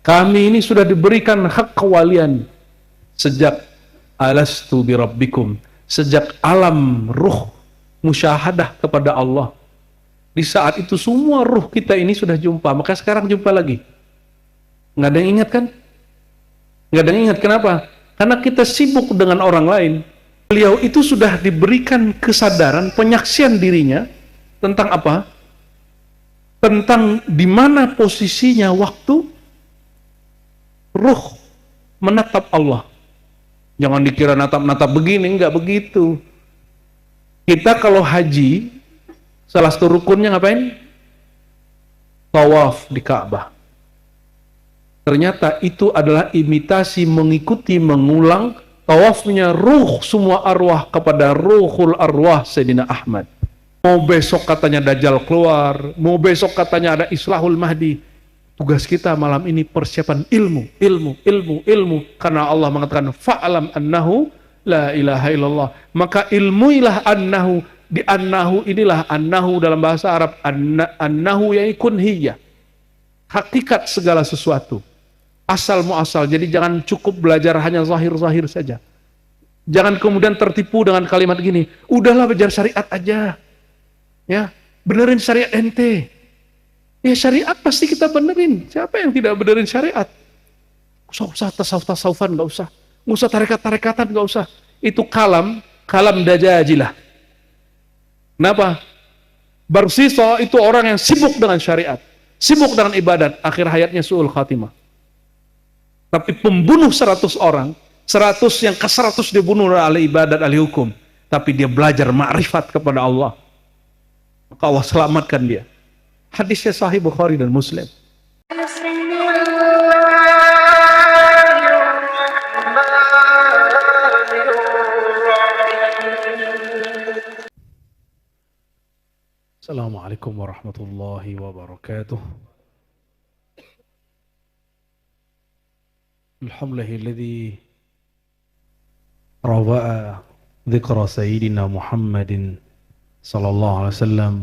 Kami ini sudah diberikan hak kewalian sejak alastu birabbikum, sejak alam ruh musyahadah kepada Allah. Di saat itu semua ruh kita ini sudah jumpa, maka sekarang jumpa lagi. Nggak ada yang ingat kan? Nggak ada yang ingat, kenapa? Karena kita sibuk dengan orang lain. Beliau itu sudah diberikan kesadaran, penyaksian dirinya tentang apa? Tentang di mana posisinya waktu ruh menatap Allah. Jangan dikira natap-natap begini, enggak begitu. Kita kalau haji, salah satu rukunnya ngapain? Tawaf di Ka'bah. Ternyata itu adalah imitasi, mengikuti, mengulang tawafnya ruh semua arwah kepada ruhul arwah Sayyidina Ahmad. Mau besok katanya Dajjal keluar, mau besok katanya ada Islahul Mahdi. Tugas kita malam ini persiapan ilmu. Karena Allah mengatakan fa'alam annahu la ilaha illallah. Maka ilmuilah annahu. Di annahu inilah, annahu dalam bahasa Arab, annahu yakun hiya. Hakikat segala sesuatu. Asal muasal. Jadi jangan cukup belajar hanya zahir-zahir saja. Jangan kemudian tertipu dengan kalimat gini, udahlah belajar syariat aja. Ya, benerin syariat ente. Ya syariat pasti kita benerin. Siapa yang tidak benerin syariat? Usah tasawuf-tasawufan, nggak usah. Nggak usah tarekat-tarekatan, nggak usah. Itu kalam dajajilah. Kenapa? Barsiso itu orang yang sibuk dengan syariat, sibuk dengan ibadat, akhir hayatnya su'ul khatimah. Tapi pembunuh 100 orang, 100 yang ke-100 dibunuh oleh ibadat, ahli hukum, tapi dia belajar ma'rifat kepada Allah, maka Allah selamatkan dia. Hadisnya sahih Bukhari dan Muslim. Assalamualaikum warahmatullahi wabarakatuh. Alhamdulillahilladzi rawa'a dzikra sayyidina Muhammadin sallallahu alaihi wasallam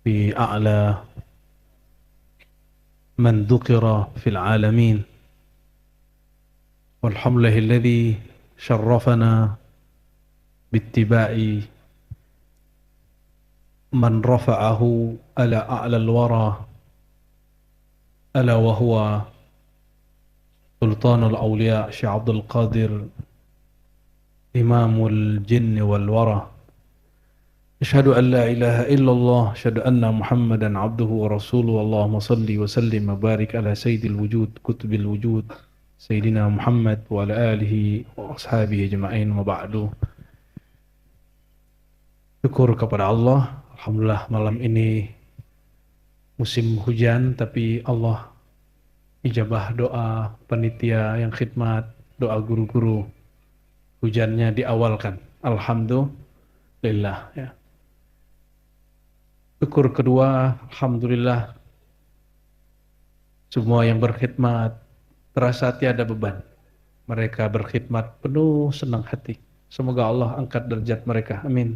fi a'la man dzukira fil alamin. Walhamdulillahilladzi syarrafana bittiba'i man rafa'ahu ala a'la al-wara ala wa huwa Sultanul Awliya Syekh Abdul Qadir Imamul Jinn wal Wara. Asyhadu an la ilaha illallah, asyhadu anna Muhammadan abduhu wa rasuluhu. Allahumma salli wa sallim wa barik ala sayyidil wujud kutubil wujud Sayyidina Muhammad wa ala alihi wa ashabihi ajma'in, wa ba'du. Syukur kepada Allah. Alhamdulillah malam ini musim hujan, tapi Allah ijabah doa panitia yang khidmat, doa guru-guru, hujannya diawalkan. Alhamdulillah ya. Syukur kedua, alhamdulillah semua yang berkhidmat terasa tiada beban. Mereka berkhidmat penuh senang hati. Semoga Allah angkat derajat mereka. Amin.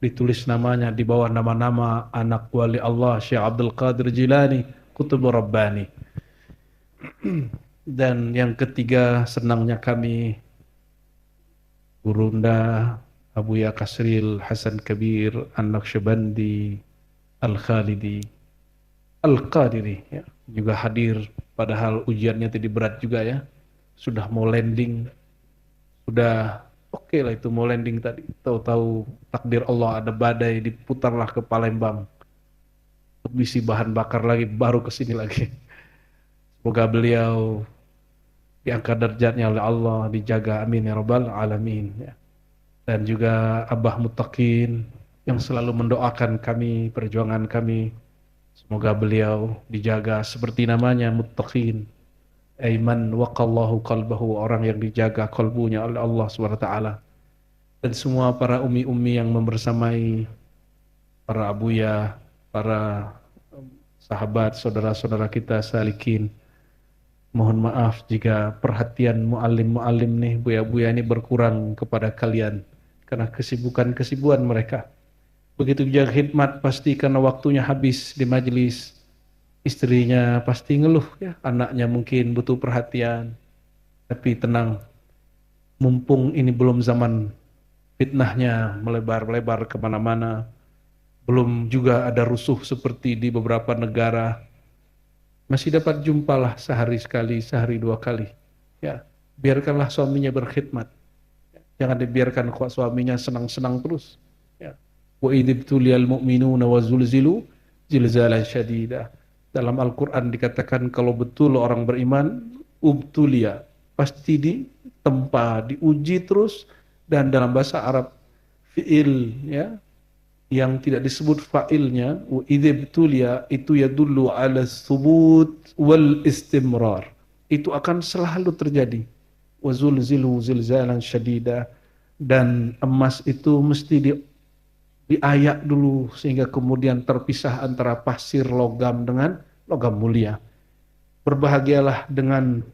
Ditulis namanya di bawah nama-nama anak wali Allah Syekh Abdul Qadir Jilani Qutbur Rabbani. Dan yang ketiga, senangnya kami Gurunda Abuya Kasril Hasan Kabir An-Naqsyabandi Al-Khalidi Al-Qadiri ya, juga hadir, padahal ujiannya tadi berat juga ya. Sudah mau landing, sudah oke lah itu mau landing tadi, tahu-tahu takdir Allah ada badai, diputarlah ke Palembang untuk isi bahan bakar lagi, baru ke sini lagi. Semoga beliau diangkat derajatnya oleh Allah, dijaga, amin ya rabbal alamin ya. Dan juga Abah Muttaqin yang selalu mendoakan kami, perjuangan kami, semoga beliau dijaga seperti namanya, Muttaqin, aiman waqallahu qalbahu, orang yang dijaga kalbunya oleh Allah SWT. Dan semua para umi-umi yang membersamai, para abuya, para sahabat, saudara-saudara kita salikin, mohon maaf jika perhatian muallim-muallim nih, buya-buya ini berkurang kepada kalian karena kesibukan mereka. Begitu juga khidmat pasti karena waktunya habis di majelis, istrinya pasti ngeluh ya, anaknya mungkin butuh perhatian, tapi tenang, mumpung ini belum zaman fitnahnya melebar-lebar kemana-mana, belum juga ada rusuh seperti di beberapa negara, masih dapat jumpalah sehari sekali, sehari dua kali. Ya, biarkanlah suaminya berkhidmat. Jangan dibiarkan kok suaminya senang-senang terus. Ya. Wa idzibtuliyal mu'minuna wa zulzilu zilzalan syadida. Dalam Al-Quran dikatakan kalau betul orang beriman, ubtulia, pasti ditempa, diuji terus, dan dalam bahasa Arab fi'il ya, yang tidak disebut fa'ilnya, wa idzibtulia itu yadullu ala thubut wal istimrar. Itu akan selalu terjadi. Wa zulzilu zilzalan syadida, dan emas itu mesti diayak dulu sehingga kemudian terpisah antara pasir logam dengan logam mulia. Berbahagialah dengan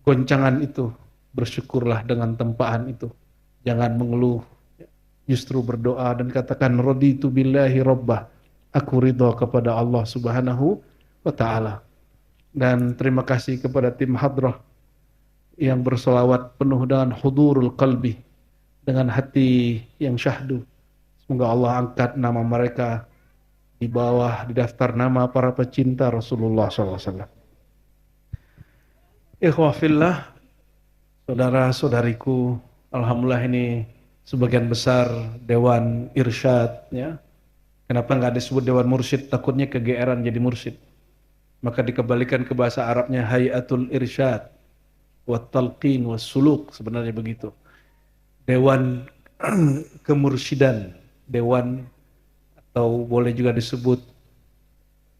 goncangan itu, bersyukurlah dengan tempaan itu. Jangan mengeluh, justru berdoa dan katakan raditu billahi rabbah. Aku ridha kepada Allah Subhanahu wa taala. Dan terima kasih kepada tim hadrah yang bersolawat penuh dengan hudurul qalbi, dengan hati yang syahdu. Semoga Allah angkat nama mereka di bawah, di daftar nama para pecinta Rasulullah SAW. Ikhwah fillah, saudara-saudariku, alhamdulillah ini sebagian besar Dewan Irsyad. Ya. Kenapa nggak disebut Dewan Mursyid? Takutnya kegeeran jadi mursyid. Maka dikembalikan ke bahasa Arabnya Hayatul Irsyad, Wat Talqin, Was Suluk, sebenarnya begitu. Dewan Kemursidan, Dewan, atau boleh juga disebut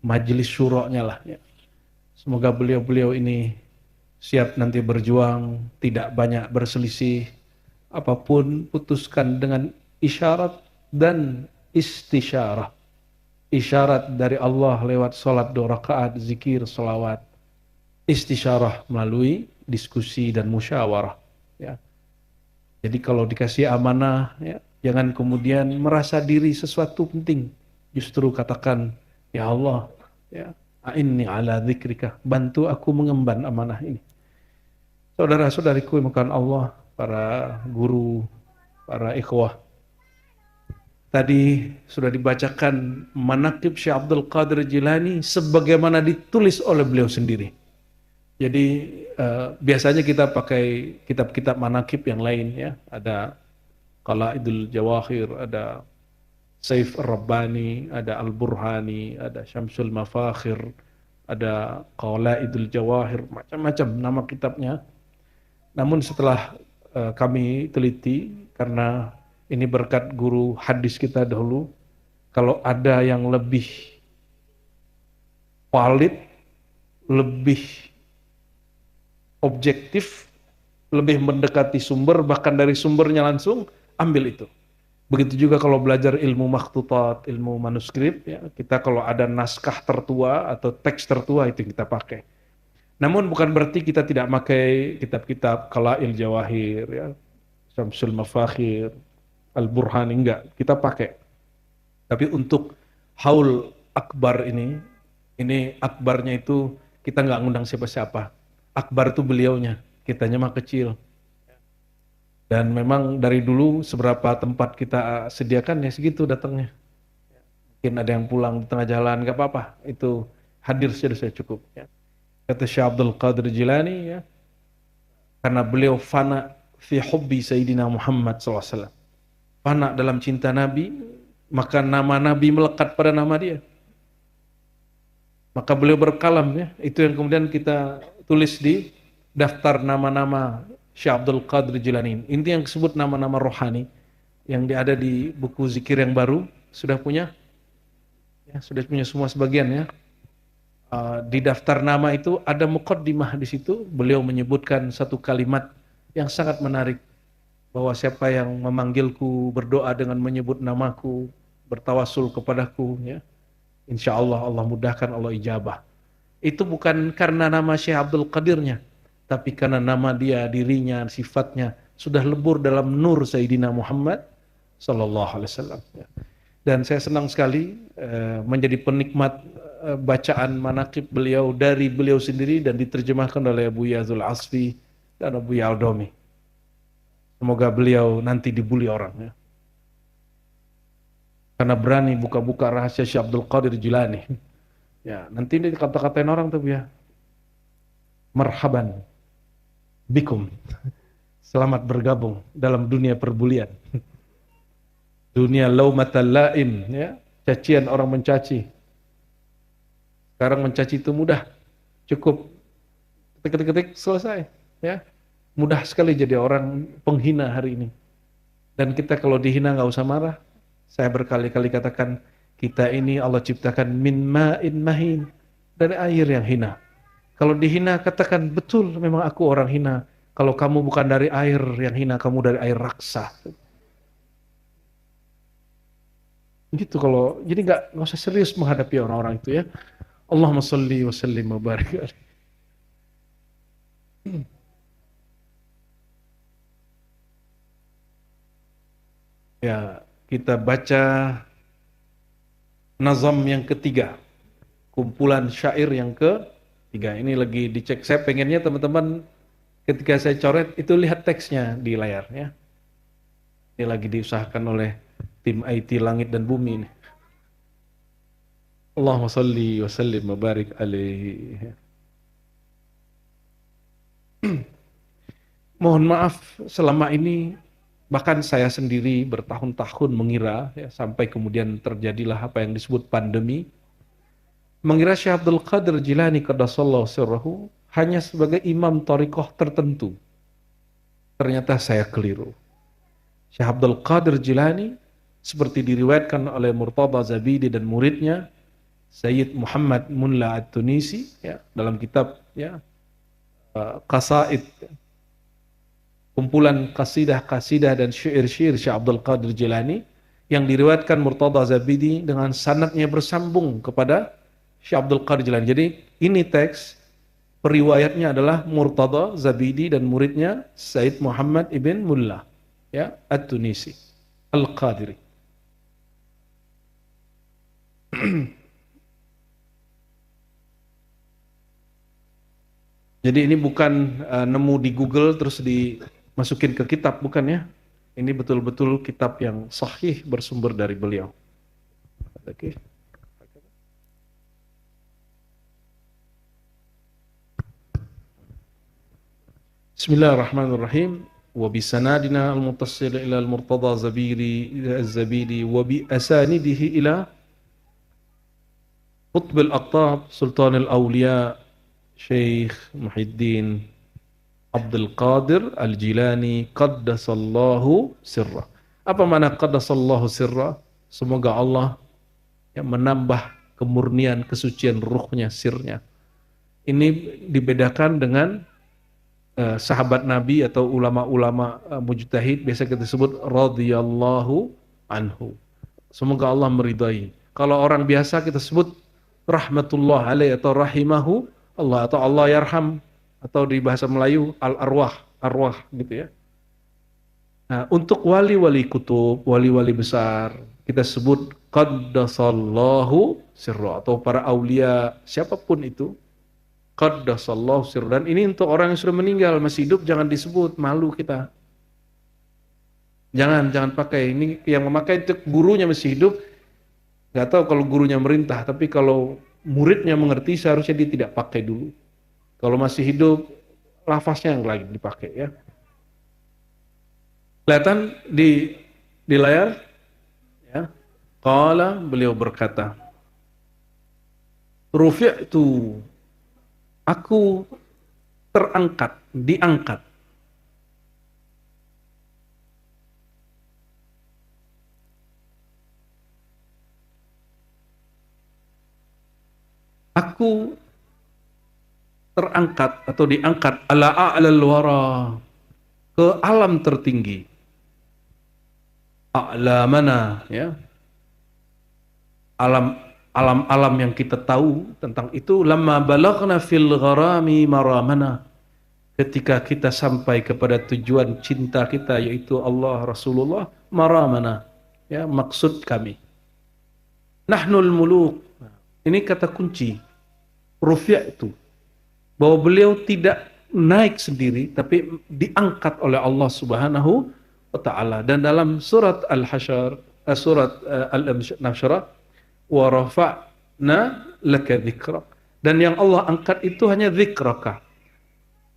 majelis syura'nya lah ya. Semoga beliau-beliau ini siap nanti berjuang, tidak banyak berselisih, apapun putuskan dengan isyarat dan istisyarah. Isyarat dari Allah lewat salat 2 rakaat, zikir, salawat. Istisyarah melalui diskusi dan musyawarah ya. Jadi kalau dikasih amanah ya, jangan kemudian merasa diri sesuatu penting. Justru katakan, ya Allah, ya, a'inni ala dzikrika, bantu aku mengemban amanah ini. Saudara-saudariku yang dimuliakan Allah, para guru, para ikhwah. Tadi sudah dibacakan manaqib Syekh Abdul Qadir Jilani sebagaimana ditulis oleh beliau sendiri. Jadi biasanya kita pakai kitab-kitab manaqib yang lain ya, ada Qala'idul Jawahir, ada Saif Ar-Rabbani, ada Al-Burhani, ada Syamsul Mafakhir, ada Qala'idul Jawahir, macam-macam nama kitabnya. Namun setelah kami teliti, karena ini berkat guru hadis kita dahulu, kalau ada yang lebih valid, lebih objektif, lebih mendekati sumber, bahkan dari sumbernya langsung, ambil itu. Begitu juga kalau belajar ilmu makhtutat, ilmu manuskrip, ya, kita kalau ada naskah tertua atau teks tertua itu kita pakai. Namun bukan berarti kita tidak pakai kitab-kitab Qala'il Jawahir, ya, Syamsul Mafakhir, Al-Burhani, enggak, kita pakai. Tapi untuk haul akbar ini akbarnya itu kita nggak ngundang siapa-siapa. Akbar itu beliaunya, kitanya mah kecil. Dan memang dari dulu seberapa tempat kita sediakan ya segitu datangnya. Mungkin ada yang pulang di tengah jalan, nggak apa-apa. Itu hadir saja sudah cukup. Ya. Kata Syekh Abdul Qadir Jilani, ya, karena beliau fana fi hubbi Sayyidina Muhammad SAW. Fana dalam cinta Nabi, maka nama Nabi melekat pada nama dia. Maka beliau berkalam ya, itu yang kemudian kita tulis di daftar nama-nama Syekh Abdul Qadir Jilani. Ini yang disebut nama-nama rohani yang ada di buku zikir yang baru, sudah punya? Ya, sudah punya semua sebagian ya. Di daftar nama itu ada muqaddimah di situ, beliau menyebutkan satu kalimat yang sangat menarik, bahwa siapa yang memanggilku, berdoa dengan menyebut namaku, bertawasul kepadaku, ya, insya Allah Allah mudahkan, Allah ijabah. Itu bukan karena nama Syekh Abdul Qadirnya, tapi karena nama dia, dirinya, sifatnya sudah lebur dalam nur Sayyidina Muhammad Sallallahu Alaihi Wasallam. Dan saya senang sekali menjadi penikmat bacaan manaqib beliau dari beliau sendiri dan diterjemahkan oleh Abu Yazul Asfi dan Abu Yaldomi. Semoga beliau nanti dibully orang ya. Karena berani buka-buka rahasia Syekh Abdul Qadir Jilani. Ya, nanti ini kata-katain orang tuh ya. Marhaban bikum. Selamat bergabung dalam dunia perbulian. Dunia laumatal laim ya, cacian orang mencaci. Sekarang mencaci itu mudah. Cukup ketik-ketik selesai ya. Mudah sekali jadi orang penghina hari ini. Dan kita kalau dihina nggak usah marah. Saya berkali-kali katakan, kita ini Allah ciptakan min ma'in mahin, dari air yang hina. Kalau dihina katakan, betul memang aku orang hina. Kalau kamu bukan dari air yang hina, kamu dari air raksa. Gitu kalau, jadi nggak usah serius menghadapi orang-orang itu ya. Allahumma sholli wa sallim wa barik alaihi. Ya, kita baca nazam yang ketiga, kumpulan syair yang ketiga. Ini lagi dicek. Saya pengennya teman-teman ketika saya coret itu lihat teksnya di layar ya. Ini lagi diusahakan oleh tim IT Langit dan Bumi ini. Allahumma sholli wa sallim wa barik alaihi. Mohon maaf selama ini bahkan saya sendiri bertahun-tahun mengira ya, sampai kemudian terjadilah apa yang disebut pandemi, mengira Syekh Abdul Qadir Jilani qaddasallahu sirrahu hanya sebagai imam thariqah tertentu. Ternyata saya keliru. Syekh Abdul Qadir Jilani seperti diriwayatkan oleh Murtada Zabidi dan muridnya Sayyid Muhammad Mulla At-Tunisi ya, dalam kitab ya Qasaid, kumpulan kasidah-kasidah dan syair-syair Syekh Abdul Qadir Jilani yang diriwayatkan Murtada Zabidi dengan sanadnya bersambung kepada Syekh Abdul Qadir Jilani. Jadi ini teks periwayatnya adalah Murtada Zabidi dan muridnya Said Muhammad ibn Mullah ya At-Tunisi Al-Qadiri. Jadi ini bukan nemu di Google terus dimasukin ke kitab, bukan ya. Ini betul-betul kitab yang sahih bersumber dari beliau. Oke. Bismillahirrahmanirrahim. Wa bisanadina al-muttassil ila al-Murtada Zabidi wa bi asanidihi ila Qutb al-Aqtab Sultan al-Awliya Syekh Muhyiddin Abdul Qadir Al-Jilani qaddasallahu sirra. Apa makna qaddasallahu sirra? Semoga Allah yang menambah kemurnian, kesucian ruhnya, sirnya. Ini dibedakan dengan sahabat Nabi atau ulama-ulama mujtahid, biasa kita sebut radhiyallahu anhu. Semoga Allah meridai. Kalau orang biasa kita sebut rahmatullah alaihi atau rahimahu Allah atau Allah yarham atau di bahasa Melayu al-arwah, arwah gitu ya. Nah, untuk wali-wali kutub, wali-wali besar, kita sebut qaddasallahu sirra atau para aulia siapapun itu qaddasallahu sirra. Dan ini untuk orang yang sudah meninggal, masih hidup jangan disebut, malu kita. Jangan pakai. Ini yang memakai itu gurunya masih hidup. Enggak tahu kalau gurunya merintah, tapi kalau muridnya mengerti seharusnya dia tidak pakai dulu. Kalau masih hidup, lafaznya yang lagi dipakai ya. Kelihatan di layar ya. Qala, beliau berkata, rufi'tu, aku terangkat, diangkat. Aku terangkat atau diangkat ala a'lal wara, ke alam tertinggi. A'la mana ya? Alam yang kita tahu tentang itu, lamma balaghna fil gharami maramana. Ketika kita sampai kepada tujuan cinta kita yaitu Allah Rasulullah, maramana ya, maksud kami. Nahnul muluk, Ini kata kunci. Rufi'a itu. Bahwa beliau tidak naik sendiri, tapi diangkat oleh Allah Subhanahu wa Ta'ala. Dan dalam surat Al-Hasyr, surat Al-Nashr, wa rafa'na laka dzikrak. Dan yang Allah angkat itu hanya dzikraka.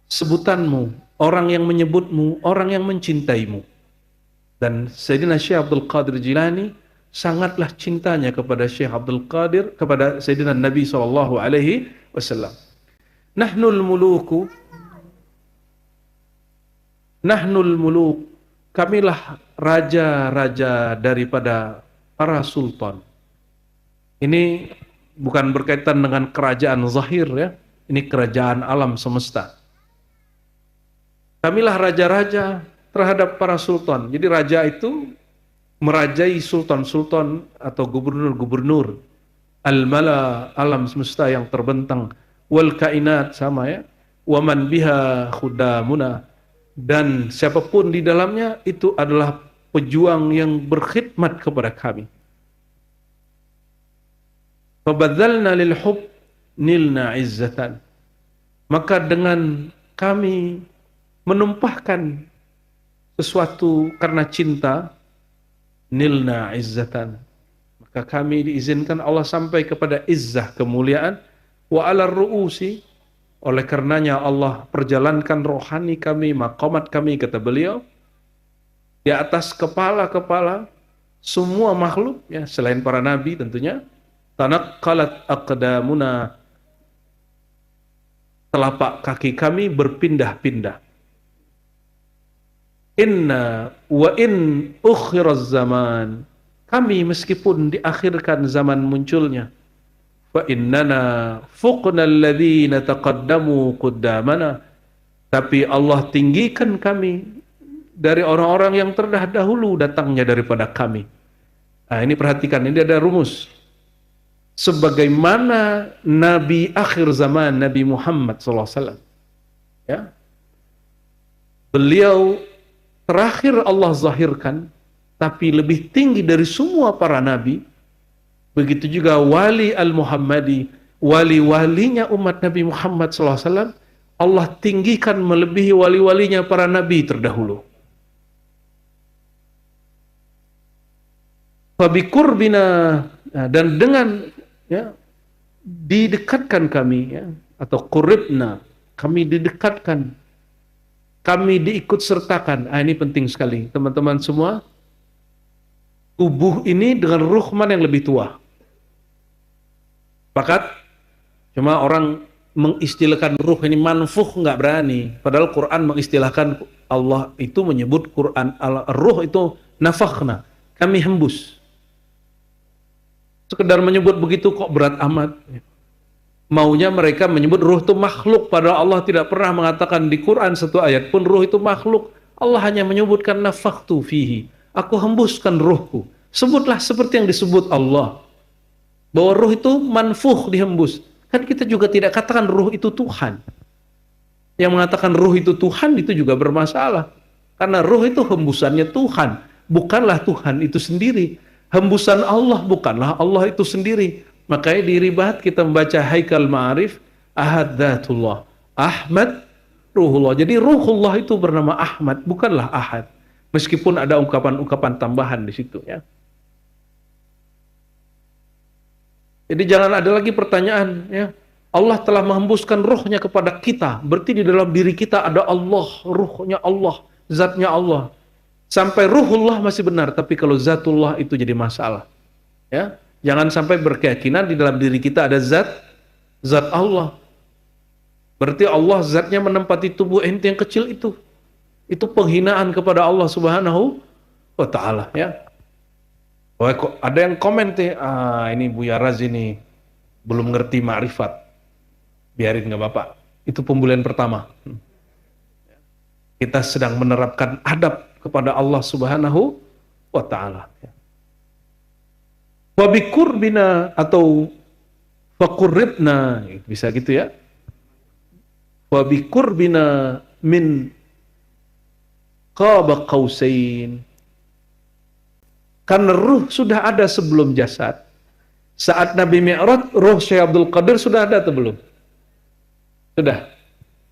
Sebutanmu, orang yang menyebutmu, orang yang mencintaimu. Dan Sayyidina Syekh Abdul Qadir Jilani sangatlah cintanya kepada Syekh Abdul Qadir, kepada Sayyidina Nabi SAW. Nahnul muluk, kamilah raja-raja daripada para sultan. Ini bukan berkaitan dengan kerajaan zahir ya, ini kerajaan alam semesta. Kamilah raja-raja terhadap para sultan. Jadi raja itu merajai sultan-sultan atau gubernur-gubernur, al-mala, alam semesta yang terbentang, wal kainat, sama ya, waman biha khudamuna, dan siapapun di dalamnya itu adalah pejuang yang berkhidmat kepada kami. Fabadzalna lil hub nilna izzatan, maka dengan kami menumpahkan sesuatu karena cinta, nilna izzatan, maka kami diizinkan Allah sampai kepada izzah, kemuliaan. Wa alar ru'usi, oleh karenanya Allah perjalankan rohani kami, maqamat kami, kata beliau, di atas kepala-kepala semua makhluk ya, selain para nabi tentunya. Tanaqqalat aqdamuna, telapak kaki kami berpindah-pindah. Inna wa in ukhiraz zaman, kami meskipun diakhirkan zaman munculnya, fa innana fuqna alladhina taqaddamu quddamana, tapi Allah tinggikan kami dari orang-orang yang terdahulu datangnya daripada kami. Nah, ini perhatikan, ini ada rumus. Sebagaimana Nabi akhir zaman, Nabi Muhammad SAW, ya, beliau terakhir Allah zahirkan, tapi lebih tinggi dari semua para nabi. Begitu juga wali al-Muhammadi, wali-walinya umat Nabi Muhammad SAW, Allah tinggikan melebihi wali-walinya para nabi terdahulu. Fabikurbina, dan dengan ya, didekatkan kami ya, atau quribna, kami didekatkan, kami diikut sertakan. Ini penting sekali teman-teman semua. Tubuh ini dengan ruh mana yang lebih tua? Sepakat? Cuma orang mengistilahkan ruh ini manfuh, nggak berani. Padahal Quran mengistilahkan, Allah itu menyebut Quran ruh itu nafakhna, kami hembus. Sekedar menyebut begitu kok berat amat. Maunya mereka menyebut ruh itu makhluk, padahal Allah tidak pernah mengatakan di Quran satu ayat pun ruh itu makhluk. Allah hanya menyebutkan nafakhtu fihi, aku hembuskan ruhku. Sebutlah seperti yang disebut Allah, bahwa ruh itu manfuh, dihembus. Kan kita juga tidak katakan ruh itu Tuhan. Yang mengatakan ruh itu Tuhan itu juga bermasalah, karena ruh itu hembusannya Tuhan, bukanlah Tuhan itu sendiri. Hembusan Allah bukanlah Allah itu sendiri. Makanya di ribat kita membaca Haikal Ma'arif, Ahad Dzatullah, Ahmad Ruhullah. Jadi Ruhullah itu bernama Ahmad, bukanlah Ahad. Meskipun ada ungkapan-ungkapan tambahan di situ ya. Jadi jangan ada lagi pertanyaan ya. Allah telah menghembuskan ruhnya kepada kita, berarti di dalam diri kita ada Allah, ruhnya Allah, zatnya Allah. Sampai ruhullah masih benar, tapi kalau zatullah itu jadi masalah. Ya, jangan sampai berkeyakinan di dalam diri kita ada zat Allah. Berarti Allah zatnya menempati tubuh ente yang kecil itu. Itu penghinaan kepada Allah Subhanahu wa Ta'ala ya. Wah, kok ada yang komen ini Buya Razi ini belum ngerti ma'rifat. Biarin nggak Bapak. Itu pembulian pertama. Kita sedang menerapkan adab kepada Allah Subhanahu wa Ta'ala. Wa bikurbina atau faqurribna, bisa gitu ya. Wa bikurbina min qaba qausain. Karena ruh sudah ada sebelum jasad. Saat Nabi Mi'raj, roh Syekh Abdul Qadir sudah ada atau belum? Sudah.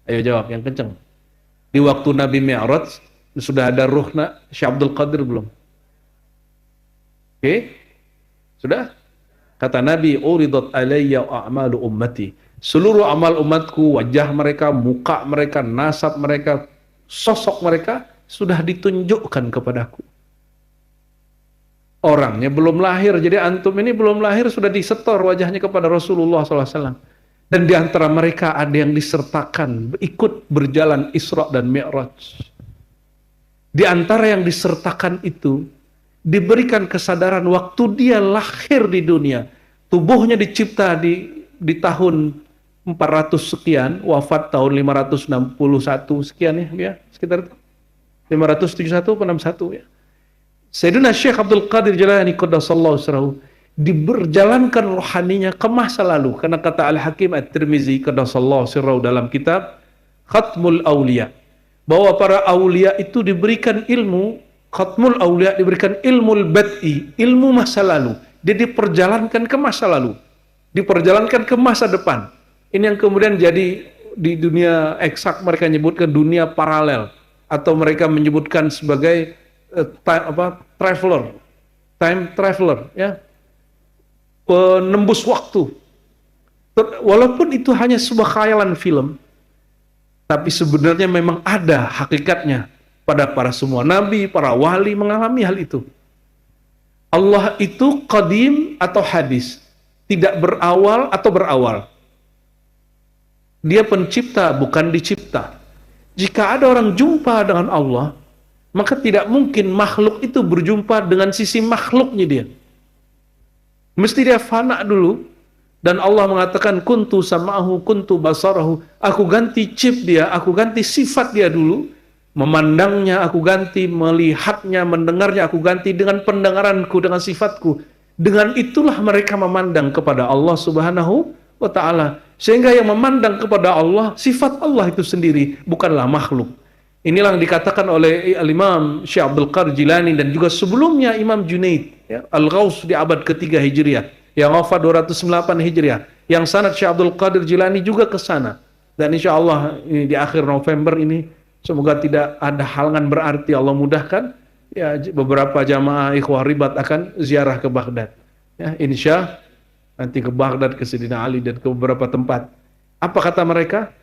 Ayo jawab yang kenceng. Di waktu Nabi Mi'raj sudah ada ruh Syekh Abdul Qadir belum? Oke? Sudah? Kata Nabi, uridat alayya a'malu ummati. Seluruh amal umatku, wajah mereka, muka mereka, nasab mereka, sosok mereka sudah ditunjukkan kepadaku. Orangnya belum lahir, jadi antum ini belum lahir sudah disetor wajahnya kepada Rasulullah SAW. Dan di antara mereka ada yang disertakan ikut berjalan Isra dan Mi'raj. Di antara yang disertakan itu diberikan kesadaran waktu dia lahir di dunia, tubuhnya dicipta di tahun 400 sekian, wafat tahun 561 sekian ya, sekitar itu. 571 atau 61 ya. Sayyidina Syekh Abdul Qadir Jilani qaddasallahu sirrahu diberjalankan rohaninya ke masa lalu, karena kata Al-Hakim At-Tirmizi qaddasallahu sirrahu dalam kitab Khatmul Auliya, bahwa para aulia itu diberikan ilmu, Khatmul Auliya diberikan ilmu bad'i, ilmu masa lalu. Dia diperjalankan ke masa lalu, diperjalankan ke masa depan. Ini yang kemudian jadi di dunia eksak mereka menyebutkan dunia paralel, atau mereka menyebutkan sebagai time traveler, ya, penembus waktu. Walaupun itu hanya sebuah khayalan film, tapi sebenarnya memang ada hakikatnya pada para semua nabi, para wali mengalami hal itu. Allah itu qadim atau hadis, tidak berawal atau berawal. Dia pencipta, bukan dicipta. Jika ada orang jumpa dengan Allah, maka tidak mungkin makhluk itu berjumpa dengan sisi makhluknya dia. Mesti dia fana dulu. Dan Allah mengatakan, kuntu sama'ahu, kuntu basarahu. Aku ganti chip dia, aku ganti sifat dia dulu. Memandangnya aku ganti, melihatnya, mendengarnya aku ganti dengan pendengaranku, dengan sifatku. Dengan itulah mereka memandang kepada Allah Subhanahu wa ta'ala. Sehingga yang memandang kepada Allah, sifat Allah itu sendiri, bukanlah makhluk. Inilah yang dikatakan oleh Al-Imam Syekh Abdul Qadir Jilani dan juga sebelumnya Imam Junaid, ya, Al-Ghaus di abad ketiga Hijriah, yang wafat 208 Hijriah. Yang sanad Syekh Abdul Qadir Jilani juga ke sana. Dan insya Allah ini di akhir November ini, semoga tidak ada halangan berarti, Allah mudahkan, ya, beberapa jamaah ikhwah ribat akan ziarah ke Baghdad. Ya, insya nanti ke Baghdad, ke Sayyidina Ali dan ke beberapa tempat. Apa kata mereka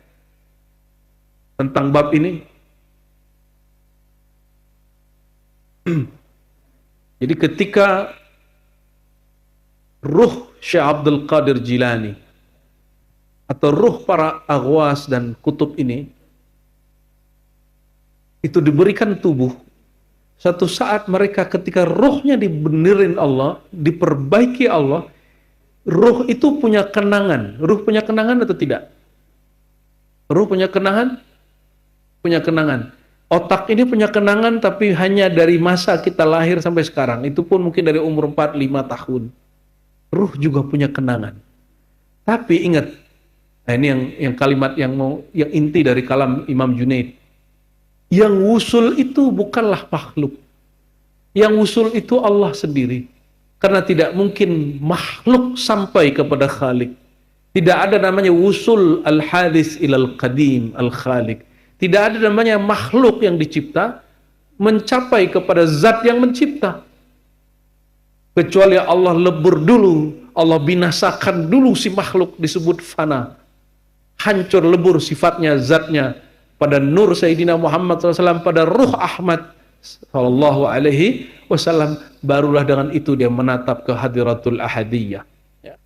tentang bab ini? Jadi ketika ruh Syekh Abdul Qadir Jilani atau ruh para aghwas dan kutub ini itu diberikan tubuh, satu saat mereka ketika ruhnya dibenerin Allah, diperbaiki Allah, ruh itu punya kenangan. Ruh punya kenangan atau tidak? Ruh punya kenangan? Punya kenangan. Otak ini punya kenangan, tapi hanya dari masa kita lahir sampai sekarang. Itu pun mungkin dari umur 4-5 tahun. Ruh juga punya kenangan. Tapi ingat, nah ini yang kalimat yang inti dari kalam Imam Junaid. Yang wusul itu bukanlah makhluk. Yang wusul itu Allah sendiri. Karena tidak mungkin makhluk sampai kepada Khalik. Tidak ada namanya wusul al-hadis ilal qadim al-khalik. Tidak ada namanya makhluk yang dicipta mencapai kepada zat yang mencipta. Kecuali Allah lebur dulu, Allah binasakan dulu si makhluk disebut fana. Hancur lebur sifatnya, zatnya. Pada nur Sayyidina Muhammad SAW, pada ruh Ahmad SAW, barulah dengan itu dia menatap ke hadiratul ahadiyah. Ya.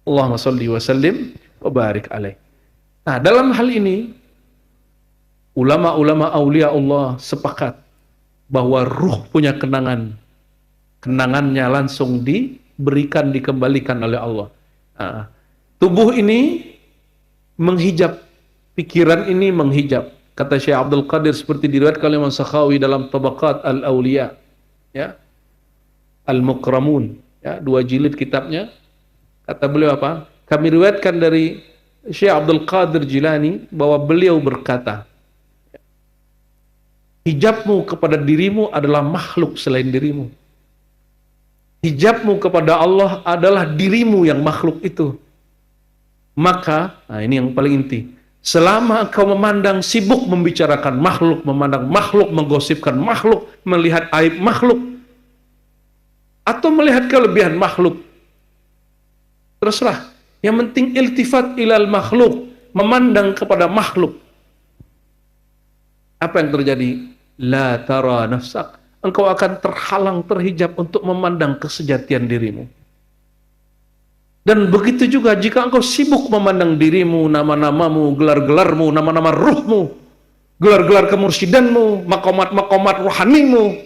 Allahumma salli wa sallim wa barik alaih. Nah, dalam hal ini ulama-ulama aulia Allah sepakat bahwa ruh punya kenangan. Kenangannya langsung diberikan, dikembalikan oleh Allah. Nah, tubuh ini menghijab, pikiran ini menghijab. Kata Syekh Abdul Qadir seperti diriwayatkan oleh Imam Sakhawi dalam Tabaqat Al-Auliya, ya, Al-Mukramun, ya, 2 jilid kitabnya. Kata beliau apa? Kami riwayatkan dari Syekh Abdul Qadir Jilani bahwa beliau berkata, hijabmu kepada dirimu adalah makhluk selain dirimu. hijabmu kepada Allah adalah dirimu yang makhluk itu. Maka, nah ini yang paling inti, selama engkau memandang sibuk membicarakan makhluk, memandang makhluk, menggosipkan makhluk, melihat aib makhluk, atau melihat kelebihan makhluk, terserah. Yang penting iltifat ilal makhluk, memandang kepada makhluk. Apa yang terjadi? La tara nafsak. Engkau akan terhalang, terhijab untuk memandang kesejatian dirimu. Dan begitu juga jika engkau sibuk memandang dirimu, nama-namamu, gelar-gelarmu, nama-nama ruhmu, gelar-gelar kemursidanmu, makomat-makomat rohanimu,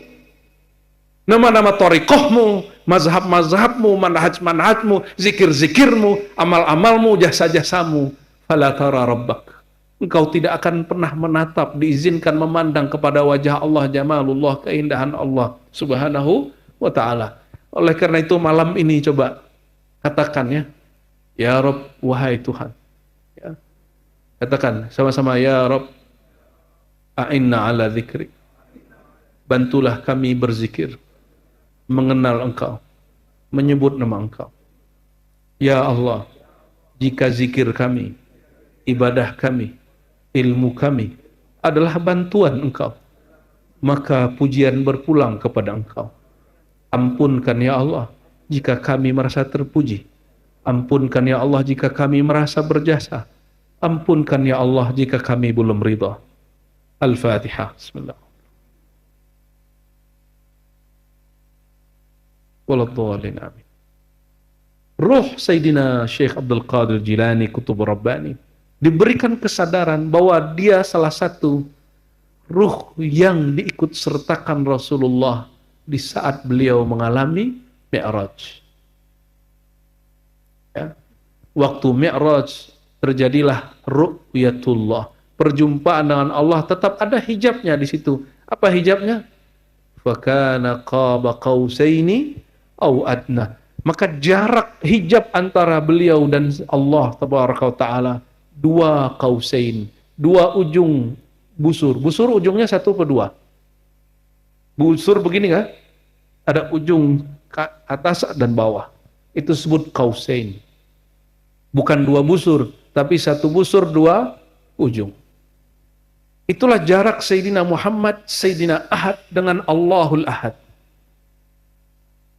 nama-nama torikohmu, mazhab-mazhabmu, manhaj-manhajmu, zikir-zikirmu, amal-amalmu, jasa-jasamu, fala tara rabbak. Engkau tidak akan pernah menatap, diizinkan memandang kepada wajah Allah, jamalullah, keindahan Allah subhanahu wa ta'ala. Oleh karena itu malam ini coba katakan ya Rabb, wahai Tuhan. Ya. Katakan sama-sama, ya Rabb, a'inna ala dzikri. Bantulah kami berzikir, mengenal Engkau, menyebut nama Engkau. Ya Allah, jika zikir kami, ibadah kami, ilmu kami adalah bantuan Engkau, maka pujian berpulang kepada Engkau. Ampunkan ya Allah jika kami merasa terpuji. Ampunkan ya Allah jika kami merasa berjasa. Ampunkan ya Allah jika kami belum ridha. Al-Fatihah. Bismillah. Waladhdallin. Amin. Ruh Sayyidina Syekh Abdul Qadir Jilani Qutub Rabbani diberikan kesadaran bahwa dia salah satu ruh yang diikut sertakan Rasulullah di saat beliau mengalami Mi'raj. Ya. Waktu Mi'raj terjadilah ru'yatullah, perjumpaan dengan Allah, tetap ada hijabnya di situ. Apa hijabnya? Fakana qaba qausaini au adna. Maka jarak hijab antara beliau dan Allah tabaraka wa taala dua qausain, dua ujung busur. Busur ujungnya satu atau dua? Busur begini kan? Ada ujung atas dan bawah. Itu disebut qausain. Bukan dua busur, tapi satu busur dua ujung. Itulah jarak Sayyidina Muhammad, Sayyidina Ahad dengan Allahul Ahad.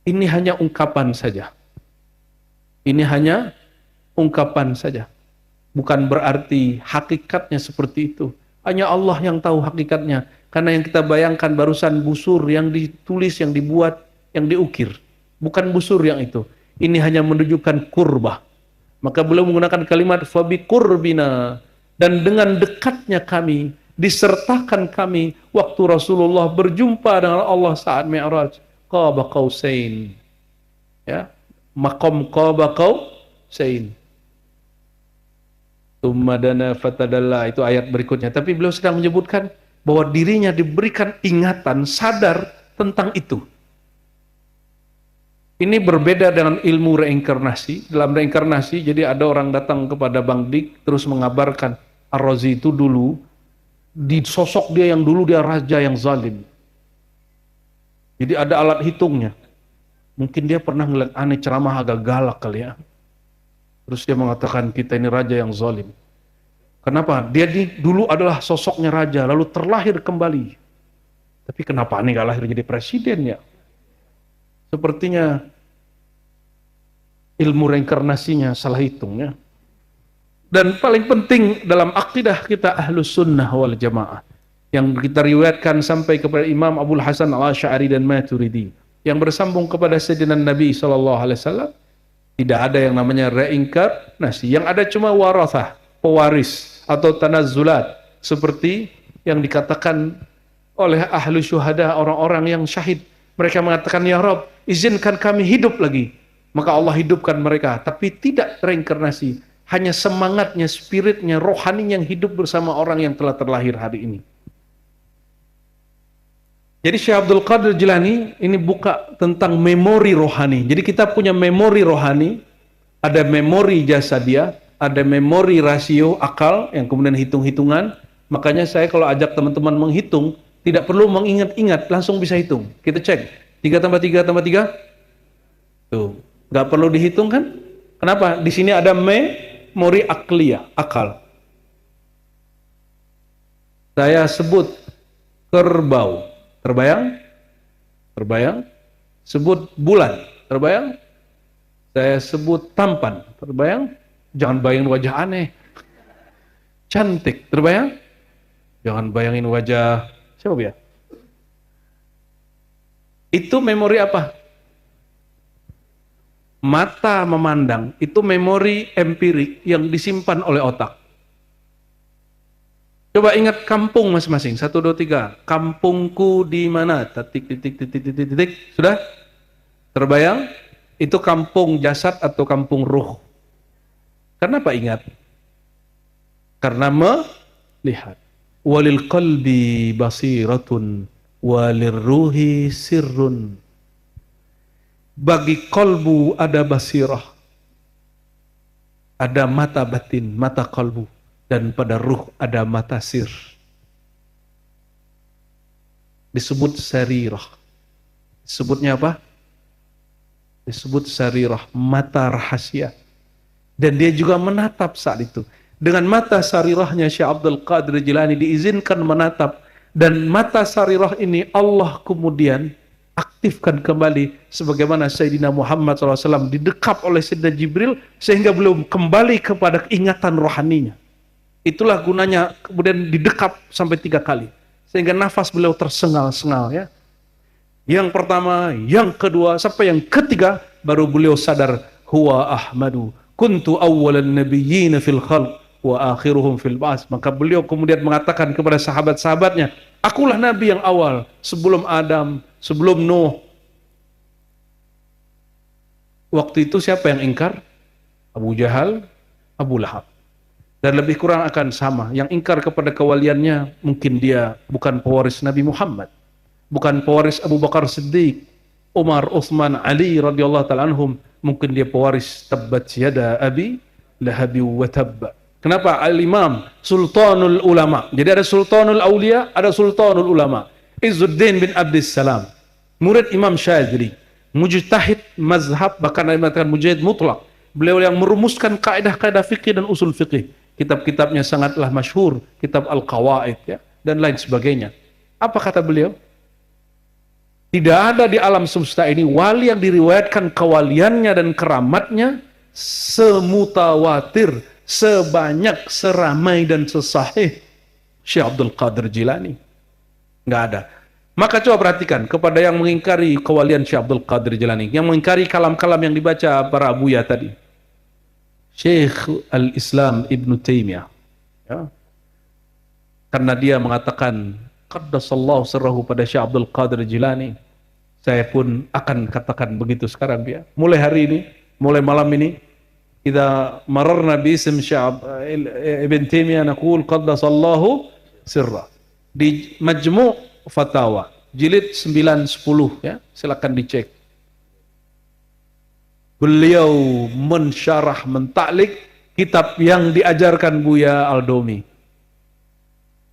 Ini hanya ungkapan saja. Ini hanya ungkapan saja. Bukan berarti hakikatnya seperti itu. Hanya Allah yang tahu hakikatnya. Karena yang kita bayangkan barusan busur yang ditulis, yang dibuat, yang diukir. Bukan busur yang itu. Ini hanya menunjukkan kurbah. Maka beliau menggunakan kalimat fabi kurbina. Dan dengan dekatnya kami, disertakan kami waktu Rasulullah berjumpa dengan Allah saat Mi'raj. Qaba qausain. Ya, maqam qaba qausain. Tsumma dana fatadalla, itu ayat berikutnya. Tapi beliau sedang menyebutkan bahwa dirinya diberikan ingatan, sadar tentang itu. Ini berbeda dengan ilmu reinkarnasi. Dalam reinkarnasi, jadi ada orang datang kepada Bang Dik, terus mengabarkan Ar-Razi itu dulu, di sosok dia yang dulu dia raja yang zalim. Jadi ada alat hitungnya. Mungkin dia pernah ngeliat aneh ceramah agak galak kali ya. Terus dia mengatakan kita ini raja yang zalim. Kenapa? Dia dulu adalah sosoknya raja, lalu terlahir kembali. Tapi kenapa aneh gak lahir jadi presiden ya? Sepertinya ilmu reinkarnasinya salah hitungnya. Dan paling penting dalam akidah kita Ahlus Sunnah wal Jamaah, yang kita riwayatkan sampai kepada Imam Abdul Hasan Al-Asy'ari dan Maturidi, yang bersambung kepada Sayyidina Nabi SAW, tidak ada yang namanya reinkarnasi. Yang ada cuma warathah, pewaris atau tanazzulat, seperti yang dikatakan oleh ahlu syuhada, orang-orang yang syahid. Mereka mengatakan, ya Rabb, izinkan kami hidup lagi. Maka Allah hidupkan mereka, tapi tidak reinkarnasi. Hanya semangatnya, spiritnya, rohani yang hidup bersama orang yang telah terlahir hari ini. Jadi Syekh Abdul Qadir Jilani ini buka tentang memori rohani. Jadi kita punya memori rohani, ada memori jasadia, ada memori rasio, akal, yang kemudian hitung-hitungan. Makanya saya kalau ajak teman-teman menghitung, tidak perlu mengingat-ingat, langsung bisa hitung. Kita cek, 3 tambah 3 tambah 3, Tuh, nggak perlu dihitung kan? Kenapa? Di sini ada memori akliyah, akal. Saya sebut kerbau, terbayang? Terbayang? Sebut bulan, terbayang? Saya sebut tampan, terbayang? Jangan bayangin wajah aneh. Cantik, terbayang? Jangan bayangin wajah siapa ya? Itu memori apa? Mata memandang, itu memori empirik yang disimpan oleh otak. Coba ingat kampung masing-masing. 1, 2, 3. Kampungku di mana? Titik, titik, titik, titik, titik. Sudah? Terbayang? Itu kampung jasad atau kampung ruh? Kenapa ingat? Karena melihat. Walil qalbi basiratun walir ruhi sirrun. Bagi kolbu ada basirah, ada mata batin, mata kolbu, dan pada ruh ada mata sir. Disebut sarirah. Disebutnya apa? Disebut sarirah, mata rahasia. Dan dia juga menatap saat itu. Dengan mata sarirahnya Syekh Abdul Qadir Jilani diizinkan menatap, dan mata sarirah ini Allah kemudian aktifkan kembali sebagaimana Sayyidina Muhammad SAW didekap oleh Sayyidina Jibril sehingga beliau kembali kepada ingatan rohaninya. Itulah gunanya kemudian didekap sampai 3 kali sehingga nafas beliau tersengal-sengal ya. Yang pertama, yang kedua, sampai yang ketiga baru beliau sadar, huwa Ahmadu kuntu awwalan nabiyyin fil khalq wa akhiruhum fil ba'ts. Maka beliau kemudian mengatakan kepada sahabat-sahabatnya, akulah nabi yang awal sebelum Adam, sebelum Nuh. Waktu itu siapa yang ingkar? Abu Jahal, Abu Lahab. Dan lebih kurang akan sama. Yang ingkar kepada kewaliannya mungkin dia bukan pewaris Nabi Muhammad, bukan pewaris Abu Bakar Siddiq, Umar, Utsman, Ali radhiyallahu ta'ala anhum. Mungkin dia pewaris tabbat yada abi lahabi wa tabba. Kenapa? Al-Imam Sultanul Ulama. Jadi ada Sultanul Aulia, ada Sultanul Ulama. Izzuddin bin Abdissalam, murid Imam Syadzili, mujtahid mazhab, bahkan dikatakan mujtahid mutlak. Beliau yang merumuskan kaidah-kaidah fikih dan usul fikih. Kitab-kitabnya sangatlah masyhur, kitab Al-Qawaid ya, dan lain sebagainya. Apa kata beliau? Tidak ada di alam semesta ini wali yang diriwayatkan kewaliannya dan keramatnya semutawatir, sebanyak, seramai dan sesahih Syekh Abdul Qadir Jilani. Nggak ada. Maka coba perhatikan kepada yang mengingkari kewalian Syekh Abdul Qadir Jilani, yang mengingkari kalam-kalam yang dibaca para abuya tadi. Syekh Al-Islam Ibn Taimiyah ya, karena dia mengatakan qaddasallahu sirrahu pada Syekh Abdul Qadir Jilani, saya pun akan katakan begitu sekarang ya. Mulai hari ini, mulai malam ini, kita mararna bi ism Syekh Ibn Taimiyah naqul qaddasallahu sirrah. Di Majmu' Fatawa jilid 9-10 ya, silakan dicek. Beliau mensyarah, mentaklik kitab yang diajarkan Buya Aldomi.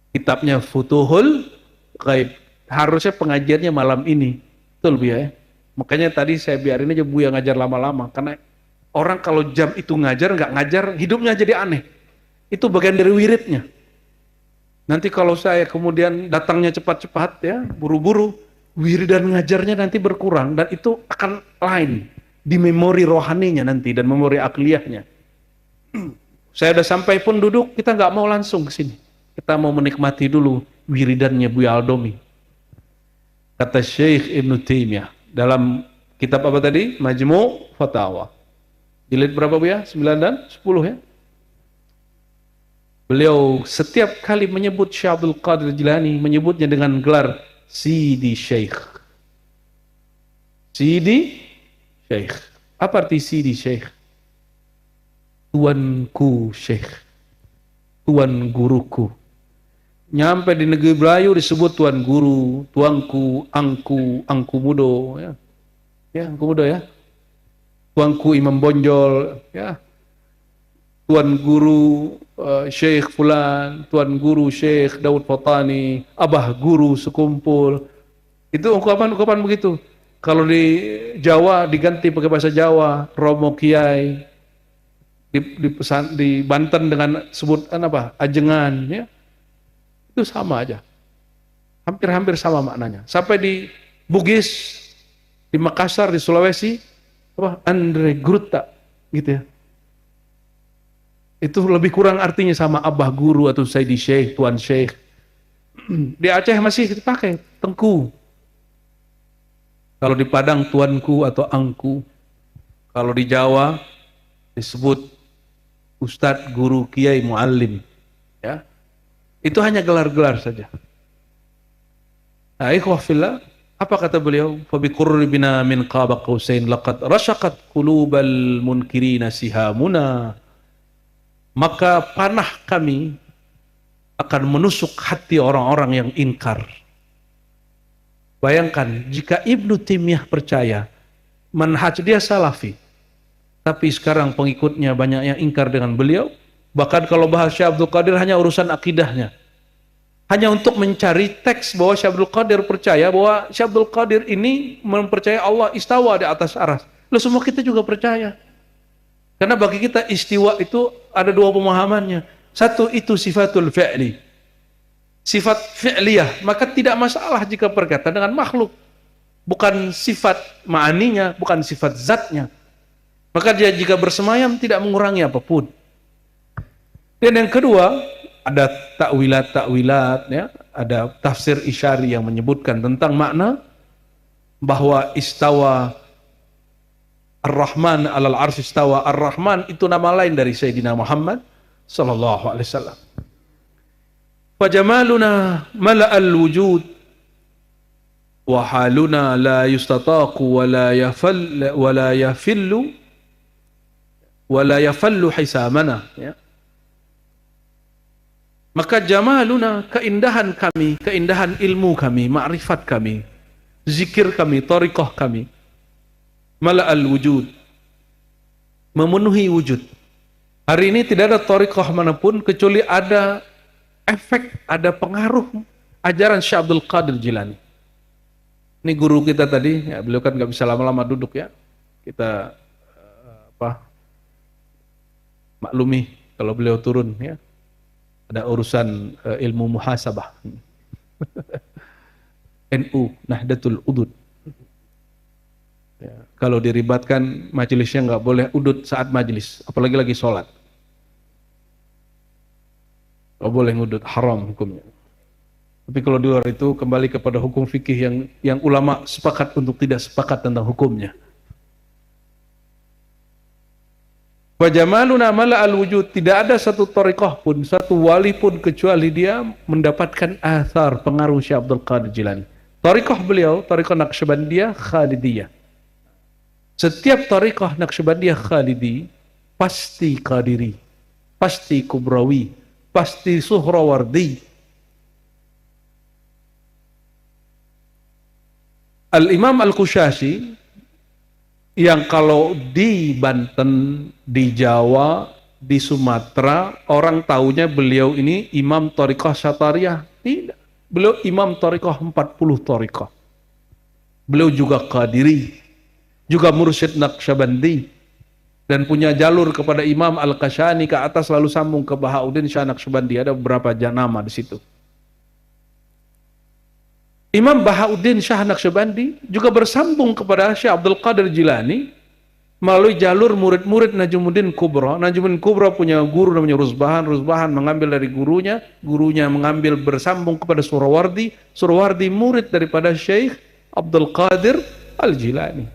Kitabnya Futuhul Ghaib. Harusnya pengajiannya malam ini. Betul Buya ya? Makanya tadi saya biarin aja Buya ngajar lama-lama, karena orang kalau jam itu ngajar, nggak ngajar, hidupnya jadi aneh. Itu bagian dari wiridnya. Nanti kalau saya kemudian datangnya cepat-cepat ya, buru-buru, wiridan ngajarnya nanti berkurang, dan itu akan lain di memori rohaninya nanti dan memori akliyahnya. Saya udah sampai pun duduk, kita nggak mau langsung ke sini. Kita mau menikmati dulu wiridannya Buya Aldomi. Kata Syekh Ibn Taimiyah dalam kitab apa tadi? Majmu' Fatawa. Jilid berapa Buya? 9 dan 10 ya. Beliau setiap kali menyebut Syekh Abdul Qadir Jilani, menyebutnya dengan gelar Sidi Syekh. Sidi Syekh. Apa arti Sidi Syekh? Tuanku Syekh. Tuan guruku. Nyampe di negeri Melayu disebut tuan guru, tuanku, angku mudo ya. Ya, angku mudo ya. Tuanku Imam Bonjol ya. Tuan guru Syekh Fulan, tuan guru Syekh Daud Fatani, abah guru sekumpul. Itu ungkapan begitu. Kalau di Jawa diganti pakai bahasa Jawa, Romo Kiai. Di Banten dengan sebutan apa? Ajengan, ya. Itu sama aja. Hampir-hampir sama maknanya. Sampai di Bugis, di Makassar, di Sulawesi, apa? Andre Gruta, gitu ya. Itu lebih kurang artinya sama Abah Guru atau Sayyidi Syekh, Tuan Syekh. Di Aceh masih dipakai Tengku. Kalau di Padang Tuanku atau Angku. Kalau di Jawa disebut Ustadz, Guru, Kiai, Muallim. Ya. Itu hanya gelar-gelar saja. Nah, ikhwah fillah, apa kata beliau? Fa bi qurbina min qaba qausain laqad rasyaqat qulubal munkirina sihamuna. Maka panah kami akan menusuk hati orang-orang yang ingkar. Bayangkan, jika Ibnu Taimiyah percaya, manhaj dia salafi, tapi sekarang pengikutnya banyak yang ingkar dengan beliau, bahkan kalau bahas Syekh Abdul Qadir hanya urusan akidahnya. Hanya untuk mencari teks bahwa Syekh Abdul Qadir percaya bahwa Syekh Abdul Qadir ini mempercayai Allah istawa di atas aras. Lalu semua kita juga percaya. Karena bagi kita istiwa itu ada dua pemahamannya. Satu itu sifatul fi'li. Sifat fi'liyah, maka tidak masalah jika berkaitan dengan makhluk. Bukan sifat ma'aninya, bukan sifat zatnya. Maka dia jika bersemayam tidak mengurangi apapun. Dan yang kedua, ada takwilat-takwilat, ya, ada tafsir isyari yang menyebutkan tentang makna bahwa istawa Ar-Rahman alal arsy istawa. Ar-Rahman itu nama lain dari Sayyidina Muhammad sallallahu alaihi wasallam. Fa jamaluna mala'al wujud wa haluna la yustataqu wa la yafallu hisamana, ya. Maka jamaluna, keindahan kami, keindahan ilmu kami, ma'rifat kami, zikir kami, thariqah kami, mala'al wujud, memenuhi wujud. Hari ini tidak ada thariqah manapun kecuali ada efek, ada pengaruh ajaran Syekh Abdul Qadir Jilani. Ini guru kita tadi, ya, beliau kan nggak bisa lama-lama duduk, ya. Kita maklumi kalau beliau turun, ya. Ada urusan ilmu muhasabah. NU, Nahdlatul Udud. Ya, kalau diribatkan majelisnya nggak boleh udud saat majelis, apalagi lagi sholat. Nggak boleh ngudud, haram hukumnya. Tapi kalau di luar itu kembali kepada hukum fikih yang ulama sepakat untuk tidak sepakat tentang hukumnya. Wa jamaluna mala'al wujud, tidak ada satu thariqah pun, satu wali pun kecuali dia mendapatkan athar, pengaruh Syekh Abdul Qadir Jilani. Thariqah beliau, thariqah Naqsyabandiyah Khalidiyah. Setiap thariqah Naqsyabandiyah Khalidi pasti Qadiri, pasti Kubrawi, pasti Suhrawardi. Al-Imam Al-Qushashi yang kalau di Banten, di Jawa, di Sumatera, orang taunya beliau ini Imam Thariqah Syatariyah. Tidak. Beliau Imam Thariqah 40 Thariqah. Beliau juga Qadiri, juga Mursyid Naqsyabandi, dan punya jalur kepada Imam Al-Kashani ke atas lalu sambung ke Bahauddin Syah Naqsyabandi. Ada beberapa nama di situ. Imam Bahauddin Syah Naqsyabandi juga bersambung kepada Syekh Abdul Qadir Jilani melalui jalur murid-murid Najmuddin Kubra. Najmuddin Kubra punya guru namanya Rusbahan. Rusbahan mengambil dari gurunya, gurunya mengambil bersambung kepada Suhrawardi. Suhrawardi murid daripada Syekh Abdul Qadir Al-Jilani.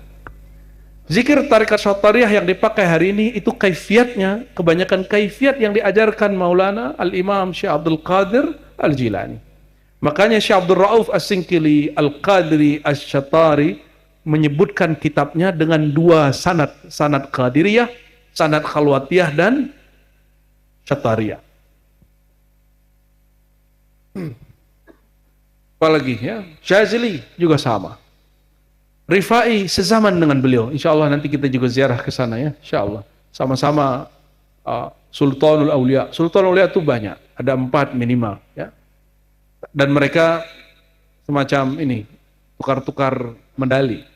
Zikir tarikat Syatariyah yang dipakai hari ini itu kaifiatnya, kebanyakan kaifiat yang diajarkan Maulana Al-Imam Syekh Abdul Qadir Al-Jilani. Makanya Syekh Abdul Rauf As-Sinkili Al-Qadri Asy-Syatari menyebutkan kitabnya dengan dua sanad, sanad Qadiriyah, sanad Khalwatiyah dan Syatariyah. Apalagi, ya, Syazili juga sama. Rifai sezaman dengan beliau. Insyaallah nanti kita juga ziarah ke sana, ya. Insyaallah. Sama-sama Sultanul Aulia. Sultanul Aulia itu banyak, ada 4 minimal, ya. Dan mereka semacam ini, tukar-tukar medali.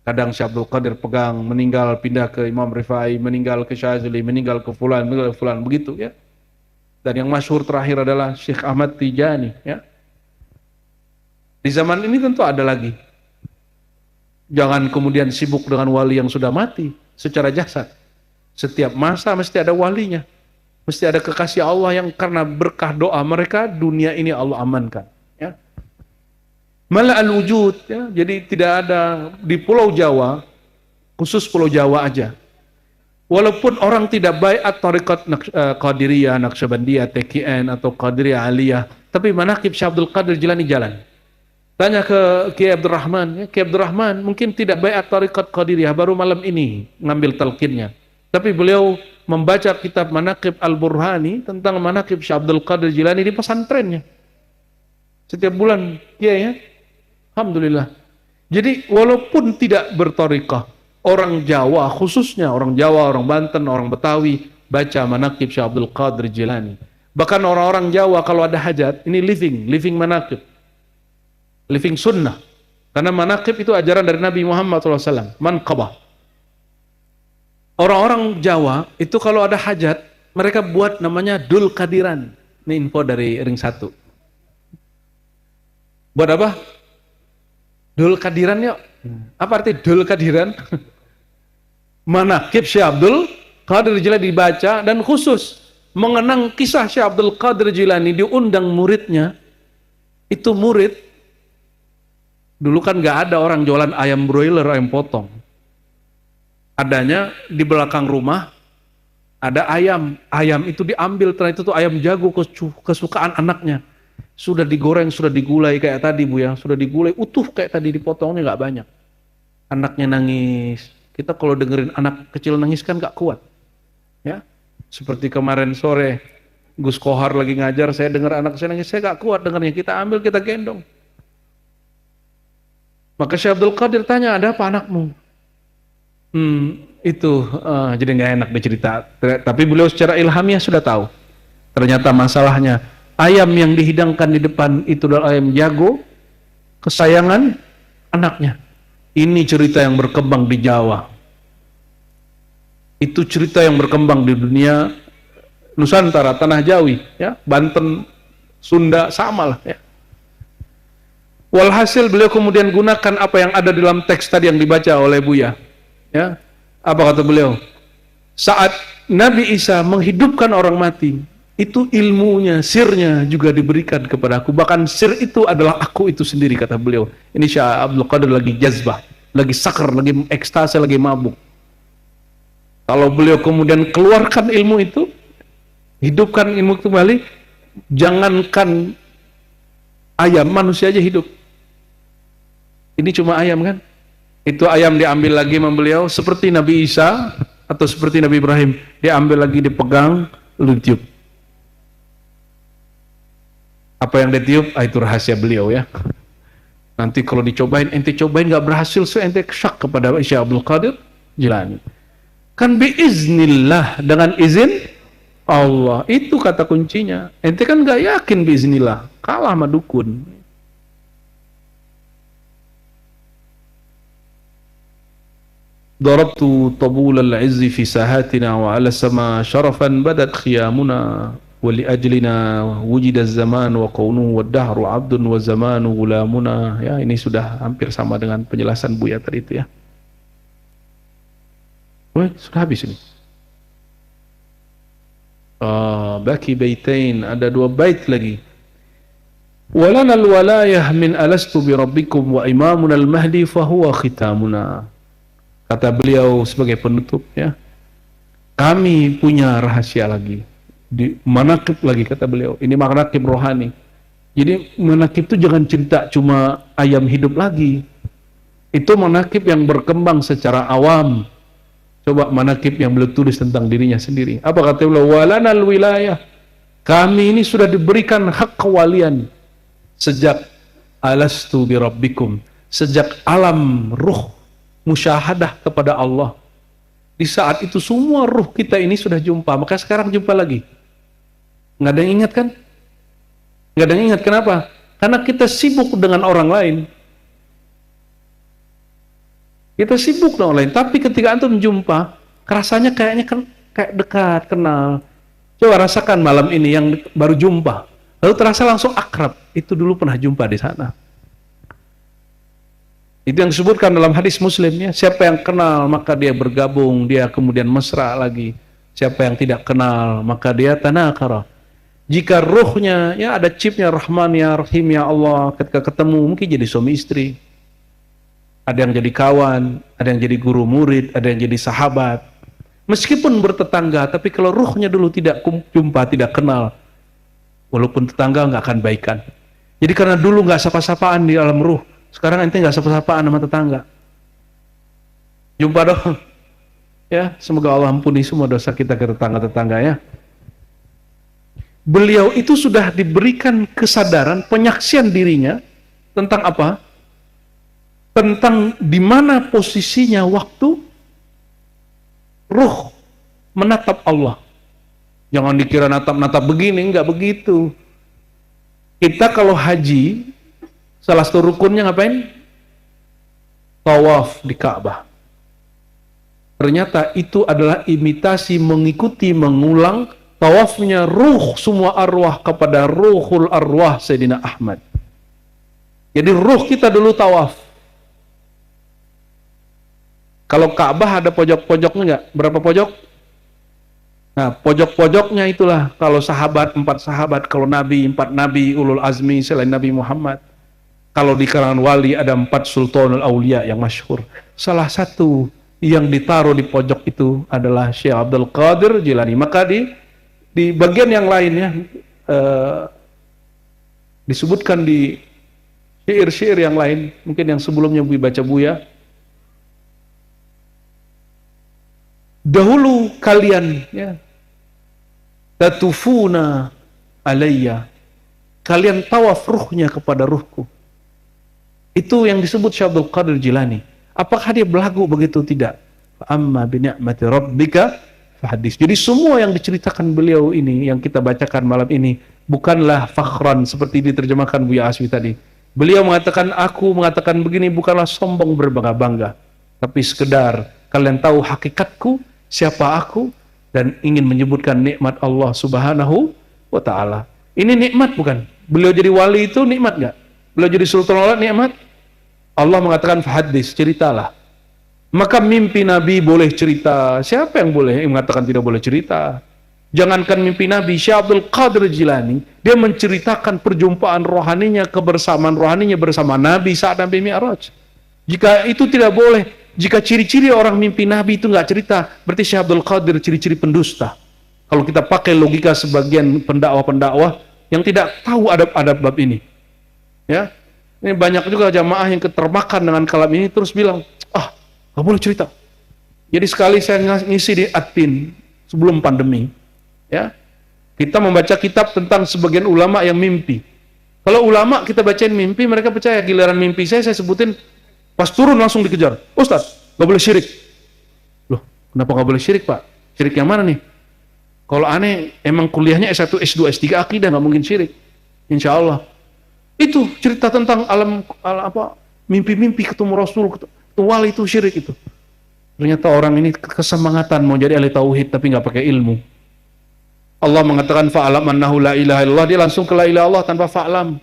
Kadang Syekh Abdul Qadir pegang, meninggal pindah ke Imam Rifai, meninggal ke Syazili, meninggal ke fulan, meninggal ke fulan, begitu ya. Dan yang masyhur terakhir adalah Syekh Ahmad Tijani ya. Di zaman ini tentu ada lagi. Jangan kemudian sibuk dengan wali yang sudah mati secara jasad. Setiap masa mesti ada walinya. Mesti ada kekasih Allah yang karena berkah doa mereka dunia ini Allah amankan ya. Malah al-wujud ya. Jadi tidak ada di Pulau Jawa, khusus Pulau Jawa aja. Walaupun orang tidak baiat tarekat Qadiriyah, Naqsyabandiyah, TKN atau Qadiriyah Aliyah, tapi manaqib Syekh Abdul Qadir Jilani jalan. Tanya ke Kiai Abdul Rahman, ya, Kiai Abdul Rahman mungkin tidak baiat tarekat Qadiriyah, baru malam ini ngambil talqinnya. Tapi beliau membaca kitab Manaqib Al-Burhani tentang manaqib Syekh Abdul Qadir Jilani di pesantrennya. Setiap bulan, ya. Alhamdulillah. Jadi walaupun tidak bertarekah, orang Jawa khususnya orang Jawa, orang Banten, orang Betawi baca manaqib Syekh Abdul Qadir Jilani. Bahkan orang-orang Jawa kalau ada hajat, ini living manaqib. Living sunnah. Karena manaqib itu ajaran dari Nabi Muhammad SAW. Manqabah. Orang-orang Jawa itu kalau ada hajat, mereka buat namanya Dul Kadiran. Ini info dari Ring 1. Buat apa? Dul Kadiran yuk. Apa arti Dul Kadiran? Manaqib Syekh Abdul Qadir Jilani dibaca dan khusus mengenang kisah Syekh Abdul Qadir Jilani diundang muridnya. Itu murid dulu kan nggak ada orang jualan ayam broiler, ayam potong. Adanya di belakang rumah ada ayam. Ayam itu diambil, ternyata itu ayam jago kesukaan anaknya. Sudah digoreng, sudah digulai kayak tadi Bu ya, sudah digulai utuh kayak tadi, dipotongnya nggak banyak. Anaknya nangis. Kita kalau dengerin anak kecil nangis kan nggak kuat, ya. Seperti kemarin sore Gus Kohar lagi ngajar, saya dengar anak saya nangis, saya nggak kuat dengarnya. Kita ambil, kita gendong. Maka Syekh Abdul Qadir tanya, ada apa anakmu? Jadi nggak enak dicerita. Tapi beliau secara ilhamiah sudah tahu. Ternyata masalahnya ayam yang dihidangkan di depan itu adalah ayam jago kesayangan anaknya. Ini cerita yang berkembang di Jawa. Itu cerita yang berkembang di dunia Nusantara, Tanah Jawi, ya, Banten, Sunda, sama lah, ya. Walhasil beliau kemudian gunakan apa yang ada di dalam teks tadi yang dibaca oleh Buya. Ya, apa kata beliau? Saat Nabi Isa menghidupkan orang mati, itu ilmunya, sirnya juga diberikan kepadaku. Bahkan sir itu adalah aku itu sendiri, kata beliau. Ini Syekh Abdul Qadir lagi jazbah, lagi sakar, lagi ekstase, lagi mabuk. Kalau beliau kemudian keluarkan ilmu itu, hidupkan ilmu itu kembali, jangankan ayam, manusia aja hidup. Ini cuma ayam kan? Itu ayam diambil lagi sama beliau, seperti Nabi Isa atau seperti Nabi Ibrahim, diambil lagi, dipegang, lu tiup. Apa yang ditiup? Itu rahasia beliau ya. Nanti kalau dicobain, ente cobain nggak berhasil, so ente syak kepada Syekh Abdul Qadir Jilani. Kan biiznillah, dengan izin Allah. Itu kata kuncinya. Ente kan nggak yakin biiznillah, kalah sama dukun. Darabtu tabul al-izzi fi sahatina wa ala sama syarafan badat khiyamuna. ولأجلنا وجد الزمان وكونه والدهر عبد وزمان غلامنا. Ya, ini sudah hampir sama dengan penjelasan Buya tadi itu ya. Sudah habis ini. Baki baitain, ada 2 bait lagi. Walana alwalayah min alastu bi rabbikum wa imamuna al-mahdi fahuwa khitamuna. Kata beliau sebagai penutup ya. Kami punya rahasia lagi. Di manaqib lagi kata beliau, ini manaqib rohani. Jadi manaqib itu jangan cerita cuma ayam hidup lagi, itu manaqib yang berkembang secara awam. Coba manaqib yang beliau tulis tentang dirinya sendiri. Apa kata beliau? Walanal wilayah, kami ini sudah diberikan hak kewalian sejak alastu bi rabbikum, sejak alam ruh musyahadah kepada Allah. Di saat itu semua ruh kita ini sudah jumpa, maka sekarang jumpa lagi. Nggak ada yang ingat kan? Nggak ada yang ingat, kenapa? Karena kita sibuk dengan orang lain. Kita sibuk online, tapi ketika antum jumpa, rasanya kayaknya kayak dekat, kenal. Coba rasakan malam ini yang baru jumpa, lalu terasa langsung akrab. Itu dulu pernah jumpa di sana. Itu yang disebutkan dalam hadis Muslim, ya. Siapa yang kenal maka dia bergabung, dia kemudian mesra lagi. Siapa yang tidak kenal maka dia tanakara. Jika ruhnya, ya ada chipnya Rahman ya Rahim ya Allah, ketika ketemu mungkin jadi suami istri. Ada yang jadi kawan, ada yang jadi guru murid, ada yang jadi sahabat. Meskipun bertetangga, tapi kalau ruhnya dulu tidak jumpa, tidak kenal, walaupun tetangga nggak akan baikan. Jadi karena dulu nggak sapa-sapaan di alam ruh, sekarang ente nggak sapa-sapaan sama tetangga. Jumpa dong. Ya, semoga Allah ampuni semua dosa kita ke tetangga-tetangga, ya. Beliau itu sudah diberikan kesadaran, penyaksian dirinya tentang apa? Tentang di mana posisinya waktu ruh menatap Allah. Jangan dikira natap-natap begini, enggak begitu. Kita kalau haji, salah satu rukunnya ngapain? Tawaf di Ka'bah. Ternyata itu adalah imitasi, mengikuti, mengulang tawafnya ruh semua arwah kepada ruhul arwah Sayyidina Ahmad. Jadi ruh kita dulu tawaf. Kalau Ka'bah ada pojok-pojoknya enggak? Berapa pojok? Nah, pojok-pojoknya itulah kalau sahabat, 4 sahabat, kalau nabi, 4 nabi, ulul azmi selain Nabi Muhammad. Kalau di kalangan wali ada 4 sultanul aulia yang masyhur. Salah satu yang ditaruh di pojok itu adalah Syekh Abdul Qadir Jilani. Maka di bagian yang lainnya disebutkan di syair-syair yang lain, mungkin yang sebelumnya baca Buya. Dahulu kalian, ya, tatufuna alayya, kalian tawaf ruhnya kepada ruhku. Itu yang disebut Syekh Abdul Qadir Jilani. Apakah dia belagu begitu? Tidak. Amma bi ni'mati rabbika fahadis. Jadi semua yang diceritakan beliau ini, yang kita bacakan malam ini, bukanlah fakhran seperti diterjemahkan Buya Aswi tadi. Beliau mengatakan, aku mengatakan begini bukanlah sombong berbangga-bangga, tapi sekedar kalian tahu hakikatku, siapa aku, dan ingin menyebutkan nikmat Allah Subhanahu wa ta'ala. Ini nikmat bukan? Beliau jadi wali itu nikmat nggak? Beliau jadi sultan Allah nikmat? Allah mengatakan fahadis, ceritalah. Maka mimpi Nabi boleh cerita. Siapa yang boleh mengatakan tidak boleh cerita? Jangankan mimpi Nabi, Syekh Abdul Qadir Jilani, dia menceritakan perjumpaan rohaninya, kebersamaan rohaninya bersama Nabi saat Nabi Mi'raj. Jika itu tidak boleh, jika ciri-ciri orang mimpi Nabi itu nggak cerita, berarti Syekh Abdul Qadir ciri-ciri pendusta. Kalau kita pakai logika sebagian pendakwah-pendakwah yang tidak tahu adab-adab bab ini, ya, ini banyak juga jamaah yang ketermakan dengan kalam ini terus bilang, nggak boleh cerita. Jadi sekali saya ngisi di Adpin sebelum pandemi, ya, kita membaca kitab tentang sebagian ulama yang mimpi. Kalau ulama kita bacain mimpi, mereka percaya. Giliran mimpi saya sebutin, pas turun langsung dikejar. Ustaz, nggak boleh syirik. Loh, kenapa nggak boleh syirik, Pak? Syirik yang mana nih? Kalau aneh, emang kuliahnya S1, S2, S3 akidah, nggak mungkin syirik. Insya Allah. Itu cerita tentang alam apa, mimpi-mimpi ketemu Rasul, ketemu wali, itu syirik itu. Ternyata orang ini kesemangatan mau jadi ahli tauhid tapi nggak pakai ilmu. Allah mengatakan fa'alam annahu la ilaha illallah, dia langsung ke la ilaha illallah tanpa fa'alam.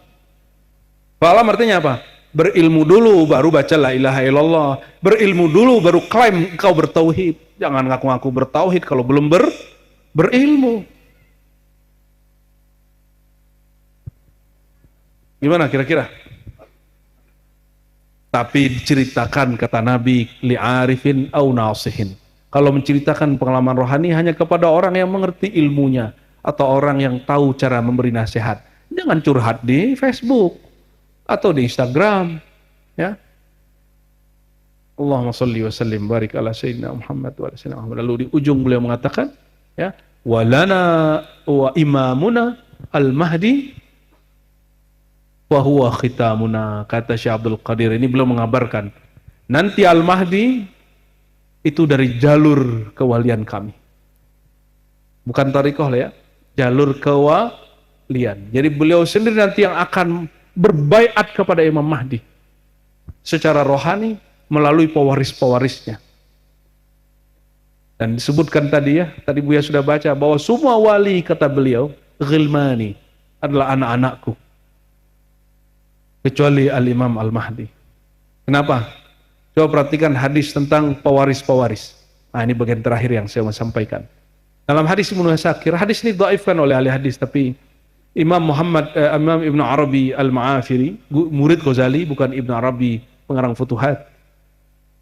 Fa'alam artinya apa? Berilmu dulu baru baca la ilaha illallah. Berilmu dulu baru klaim engkau bertauhid. Jangan ngaku-ngaku bertauhid kalau belum berilmu. Gimana kira-kira? Tapi diceritakan, kata Nabi, li'arifin au nasihin. Kalau menceritakan pengalaman rohani hanya kepada orang yang mengerti ilmunya atau orang yang tahu cara memberi nasihat. Jangan curhat di Facebook atau di Instagram, ya. Allahumma shalli wa sallim barik ala sayyidina Muhammad wa ala sayyidina Muhammad. Lalu di ujung beliau mengatakan, ya, walana wa imamuna al-mahdi wa huwa khitamuna. Kata Syekh Abdul Qadir ini, beliau mengabarkan nanti al-mahdi itu dari jalur kewalian kami, bukan tariqah ya, jalur kewalian. Jadi beliau sendiri nanti yang akan berbaiat kepada Imam Mahdi secara rohani, melalui pewaris-pewarisnya. Dan disebutkan tadi Buya sudah baca bahwa semua wali, kata beliau, ghilmani, adalah anak-anakku, kecuali Al-Imam Al-Mahdi. Kenapa? Coba perhatikan hadis tentang pewaris-pewaris. Nah, ini bagian terakhir yang saya mau sampaikan. Dalam hadis Ibnu Asakir, hadis ini dhaifkan oleh ahli hadis, tapi Imam Ibn Arabi Al-Ma'afiri, murid Ghazali, bukan Ibn Arabi pengarang Futuhat,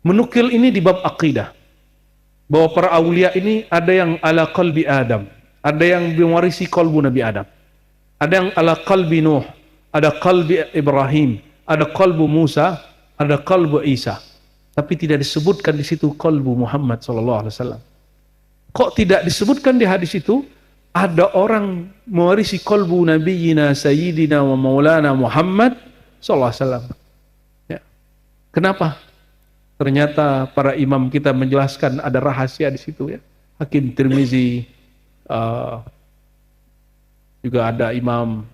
menukil ini di bab akidah, bahwa para aulia ini ada yang ala qalbi Adam, ada yang mewarisi kalbu Nabi Adam, ada yang ala qalbi Nuh, ada qalbi Ibrahim, ada kalbu Musa, ada kalbu Isa, tapi tidak disebutkan di situ kalbu Muhammad SAW. Kok tidak disebutkan di hadis itu? Ada orang mewarisi kalbu Nabiyina Sayyidina wa Maulana Muhammad SAW. Ya. Kenapa? Ternyata para imam kita menjelaskan ada rahasia di situ, ya. Hakim Tirmizi, juga ada imam,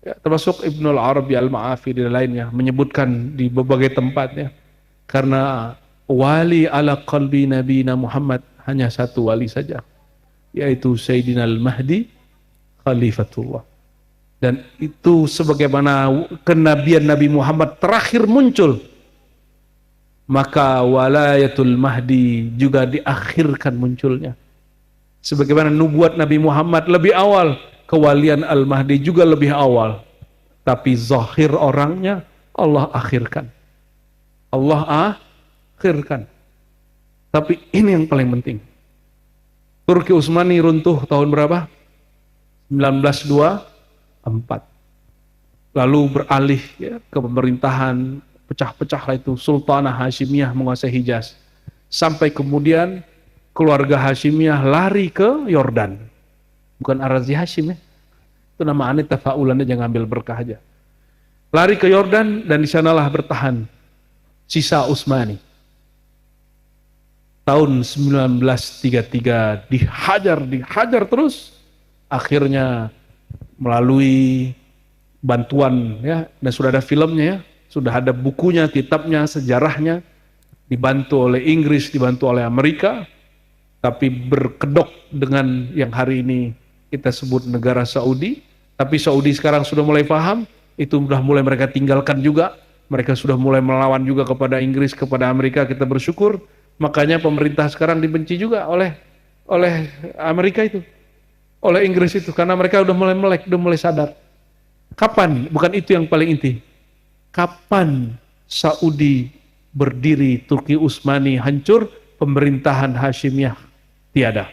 ya, termasuk Ibnul Arabi Al-Ma'afiri dan lainnya, menyebutkan di berbagai tempatnya. Karena wali ala qalbi Nabiyina Muhammad hanya satu wali saja, yaitu Sayyidina Al-Mahdi Khalifatullah. Dan itu sebagaimana kenabian Nabi Muhammad terakhir muncul, maka walayatul Mahdi juga diakhirkan munculnya. Sebagaimana nubuat Nabi Muhammad lebih awal, kewalian Al-Mahdi juga lebih awal. Tapi zahir orangnya Allah akhirkan. Allah akhirkan. Tapi ini yang paling penting. Turki Utsmani runtuh tahun berapa? 1924. Lalu beralih, ya, ke pemerintahan, pecah-pecah itu Sultanah Hashimiyah menguasai Hijaz. Sampai kemudian keluarga Hashimiyah lari ke Yordan. Bukan Ar-Razi Hashim, ya. Itu nama aneh, tafaulan aja, ngambil berkah aja. Lari ke Yordan dan di sanalah bertahan sisa Utsmani. Tahun 1933 dihajar terus. Akhirnya melalui bantuan, ya, dan sudah ada filmnya, ya. Sudah ada bukunya, kitabnya, sejarahnya, dibantu oleh Inggris, dibantu oleh Amerika, tapi berkedok dengan yang hari ini kita sebut negara Saudi. Tapi Saudi sekarang sudah mulai paham, itu sudah mulai mereka tinggalkan juga, mereka sudah mulai melawan juga kepada Inggris, kepada Amerika. Kita bersyukur, makanya pemerintah sekarang dibenci juga oleh Amerika itu, oleh Inggris itu, karena mereka sudah mulai melek, sudah mulai sadar. Kapan? Bukan itu yang paling inti. Kapan Saudi berdiri, Turki Utsmani hancur, pemerintahan Hashimiyah tiada?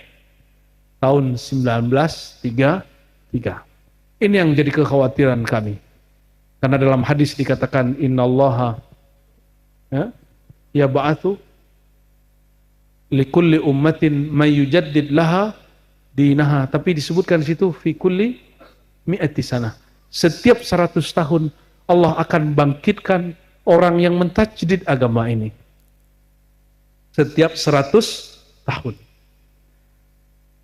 Tahun 1933. Ini yang jadi kekhawatiran kami. Karena dalam hadis dikatakan innallaha ya ba'athu likulli ummatin may yujaddid laha dinaha, tapi disebutkan di situ fi kulli mi'ati sanah. Setiap 100 tahun Allah akan bangkitkan orang yang mentajdid agama ini. Setiap 100 tahun.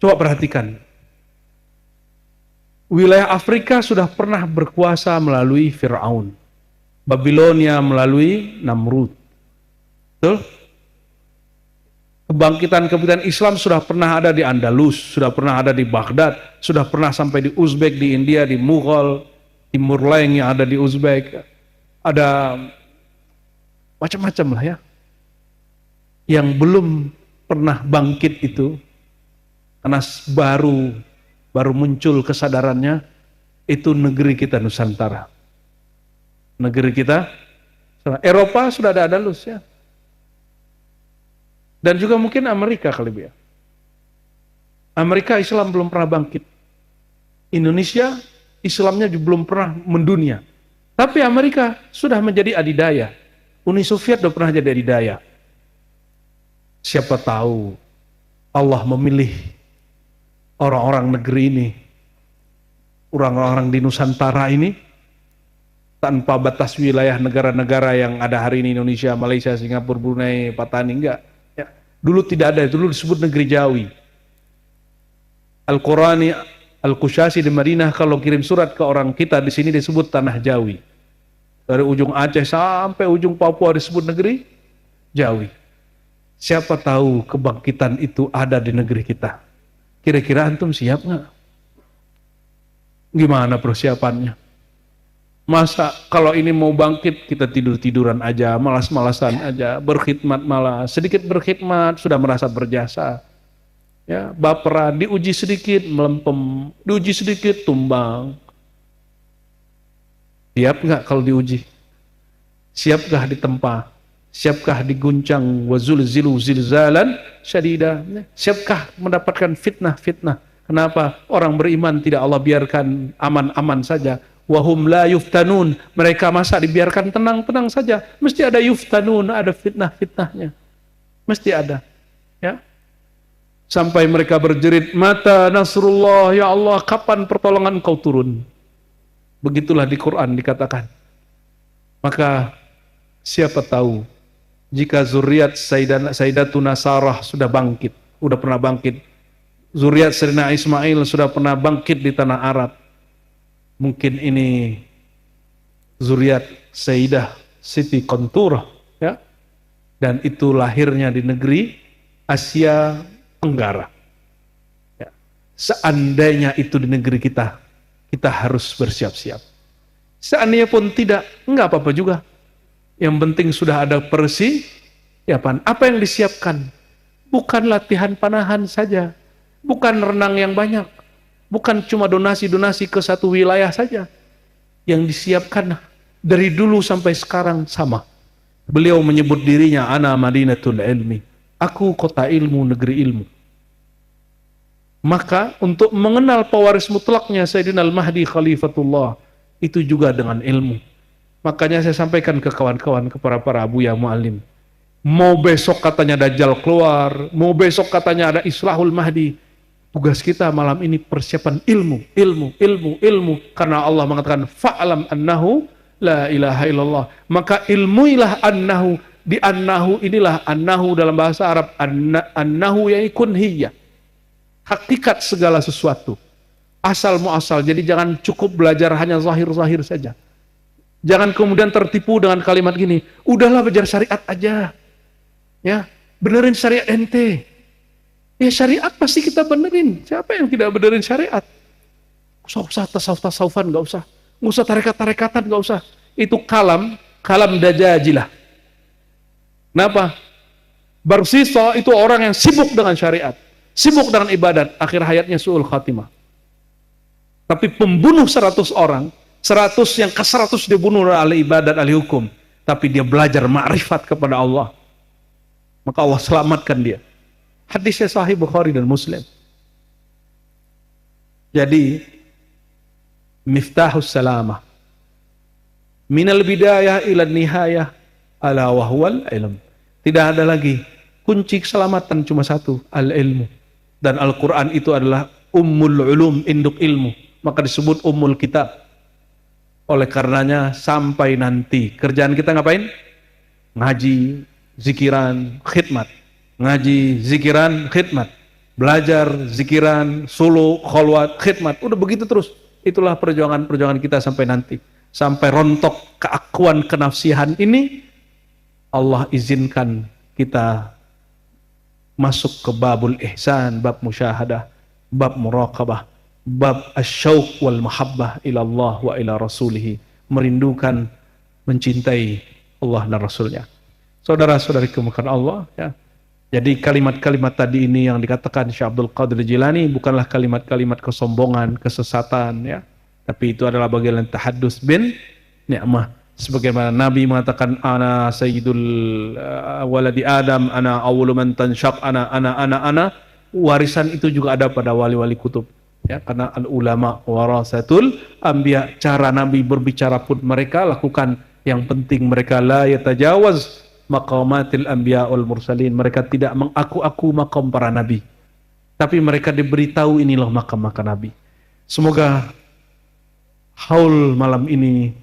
Coba perhatikan. Wilayah Afrika sudah pernah berkuasa melalui Fir'aun. Babilonia melalui Namrud. Betul? Kebangkitan Islam sudah pernah ada di Andalus, sudah pernah ada di Baghdad, sudah pernah sampai di Uzbek, di India, di Mughal, Timur Leng yang ada di Uzbek, ada macam-macam lah, ya. Yang belum pernah bangkit itu, karena baru muncul kesadarannya, itu negeri kita Nusantara. Negeri kita, Eropa sudah ada Andalus, ya. Dan juga mungkin Amerika kali, ya. Amerika Islam belum pernah bangkit. Indonesia Islamnya belum pernah mendunia. Tapi Amerika sudah menjadi adidaya. Uni Soviet sudah pernah jadi adidaya. Siapa tahu Allah memilih orang-orang negeri ini, orang-orang di Nusantara ini, tanpa batas wilayah negara-negara yang ada hari ini, Indonesia, Malaysia, Singapura, Brunei, Patani, enggak. Ya. Dulu tidak ada, dulu disebut negeri Jawi. Al-Qushasi di Madinah kalau kirim surat ke orang kita di sini disebut tanah Jawi. Dari ujung Aceh sampai ujung Papua disebut negeri Jawi. Siapa tahu kebangkitan itu ada di negeri kita. Kira-kira antum siap nggak? Gimana persiapannya? Masa kalau ini mau bangkit kita tidur-tiduran aja, malas-malasan aja, berkhidmat malah sedikit berkhidmat sudah merasa berjasa. Ya, baperan, diuji sedikit melempem, diuji sedikit tumbang. Siap nggak kalau diuji? Siapkah ditempa? Siapkah diguncang wazulzilu zilzalan syadida? Siapkah mendapatkan fitnah-fitnah? Kenapa orang beriman tidak Allah biarkan aman-aman saja? Wahum la yuftanun, mereka masa dibiarkan tenang-tenang saja? Mesti ada yuftanun, ada fitnah-fitnahnya. Mesti ada. Ya. Sampai mereka berjerit, mata nasrullah, ya Allah, kapan pertolongan Kau turun? Begitulah di Quran dikatakan. Maka siapa tahu jika zuriat Sayyidatuna Sarah sudah bangkit, sudah pernah bangkit, zuriat Sayyidina Ismail sudah pernah bangkit di tanah Arab, mungkin ini zuriat Sayyidah Siti Qanturah, ya, dan itu lahirnya di negeri Asia Tenggara. Ya. Seandainya itu di negeri kita, kita harus bersiap-siap. Seandainya pun tidak, enggak apa-apa juga. Yang penting sudah ada persiapan. Apa yang disiapkan? Bukan latihan panahan saja, bukan renang yang banyak, bukan cuma donasi-donasi ke satu wilayah saja. Yang disiapkan dari dulu sampai sekarang sama. Beliau menyebut dirinya ana madinatul ilmi, aku kota ilmu, negeri ilmu. Maka untuk mengenal pewaris mutlaknya Sayyidina Al-Mahdi Khalifatullah itu juga dengan ilmu. Makanya saya sampaikan ke kawan-kawan, ke para abuya mu'alim, mau besok katanya Dajjal keluar, mau besok katanya ada Islahul Mahdi, tugas kita malam ini persiapan ilmu, karena Allah mengatakan fa'lam annahu la ilaha illallah, maka ilmuilah annahu, di annahu inilah, annahu dalam bahasa Arab annahu yakun hiya, hakikat segala sesuatu, asal muasal. Jadi jangan cukup belajar hanya zahir-zahir saja. Jangan kemudian tertipu dengan kalimat gini, udahlah belajar syariat aja, ya, benerin syariat ente. Ya syariat pasti kita benerin. Siapa yang tidak benerin syariat? Usah tasawuf-tasawufan, nggak usah tarekat-tarekatan, nggak usah. Itu kalam dajajilah. Kenapa? Barsisa itu orang yang sibuk dengan syariat, sibuk dengan ibadat, akhir hayatnya su'ul khatimah. Tapi pembunuh 100 orang, 100 yang ke-100 dibunuh oleh ibadat, ahli hukum, tapi dia belajar ma'rifat kepada Allah, maka Allah selamatkan dia. Hadisnya sahih Bukhari dan Muslim. Jadi miftahus salamah minal bidayah ila nihayah ala wahwal ilm. Tidak ada lagi kunci keselamatan, cuma satu, al-ilmu. Dan Al-Quran itu adalah ummul ulum, induk ilmu, maka disebut ummul kitab. Oleh karenanya sampai nanti kerjaan kita ngapain? Ngaji, zikiran, khidmat. Ngaji, zikiran, khidmat. Belajar, zikiran, solo, kholwat, khidmat. Udah begitu terus. Itulah perjuangan kita sampai nanti. Sampai rontok keakuan kenafsihan ini, Allah izinkan kita masuk ke babul ihsan, bab musyahadah, bab muraqabah, bab asyauq wal mahabbah ila Allah wa ila rasulih, merindukan, mencintai Allah dan Rasulnya. Saudara-saudari kemuliaan Allah, ya. Jadi kalimat-kalimat tadi ini yang dikatakan Syekh Abdul Qadir Jilani bukanlah kalimat-kalimat kesombongan, kesesatan, ya. Tapi itu adalah bagian tahaddus bin ni'mah. Sebagaimana Nabi mengatakan ana sayyidul waladi Adam, ana awwalu man tanshaq, ana. Warisan itu juga ada pada wali-wali kutub. Ya, karena al-ulama warasatul anbiya, cara Nabi berbicara pun mereka lakukan. Yang penting mereka la yatajawaz maqamatil anbiya wal mursalin, mereka tidak mengaku-aku maqam para nabi, tapi mereka diberitahu inilah makam-makam nabi. Semoga haul malam ini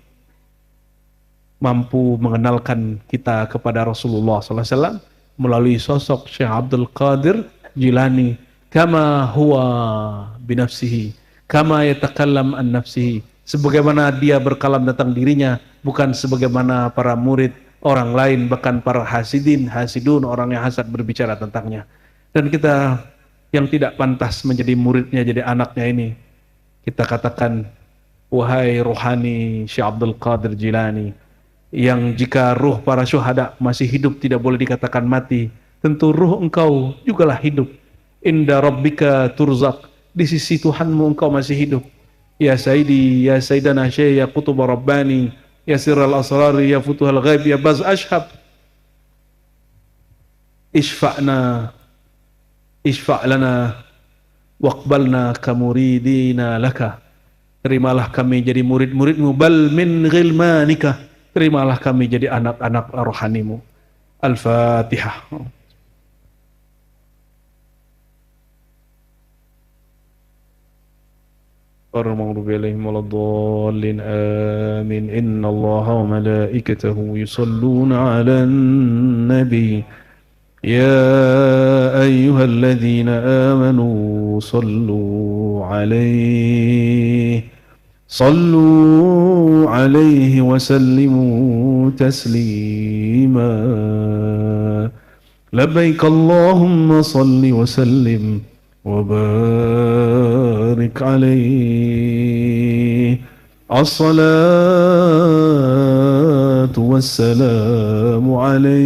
mampu mengenalkan kita kepada Rasulullah SAW melalui sosok Syekh Abdul Qadir Jilani, kama huwa binafsihi, kama yatakallam an nafsihi, sebagaimana dia berkalam tentang dirinya, bukan sebagaimana para murid orang lain, bahkan para hasidun, orang yang hasad berbicara tentangnya. Dan kita yang tidak pantas menjadi muridnya, jadi anaknya ini, kita katakan, wahai rohani Syekh Abdul Qadir Jilani, yang jika ruh para syuhada masih hidup tidak boleh dikatakan mati, tentu ruh engkau jugalah hidup. Inda rabbika turzak, di sisi Tuhanmu engkau masih hidup. Ya Sayyidi, ya Sayyidana Syekh, ya Qutub Rabbani, ya Sirral Asrari, ya Futuhal Ghaib, ya Baz Ashab, isfa'na, isfa'lana, waqbalna kamuridina laka. Terimalah kami jadi murid-muridmu, bal min ghilmanika, terimalah kami jadi anak-anak rohanimu. Al-Fatihah. المغضوب عليهم ولا الضالين آمين إن الله وملائكته يصلون على النبي يا أيها الذين آمنوا صلوا عليه وسلموا تسليما لبيك اللهم صل وسلم وبارك عليه الصلاة والسلام عليك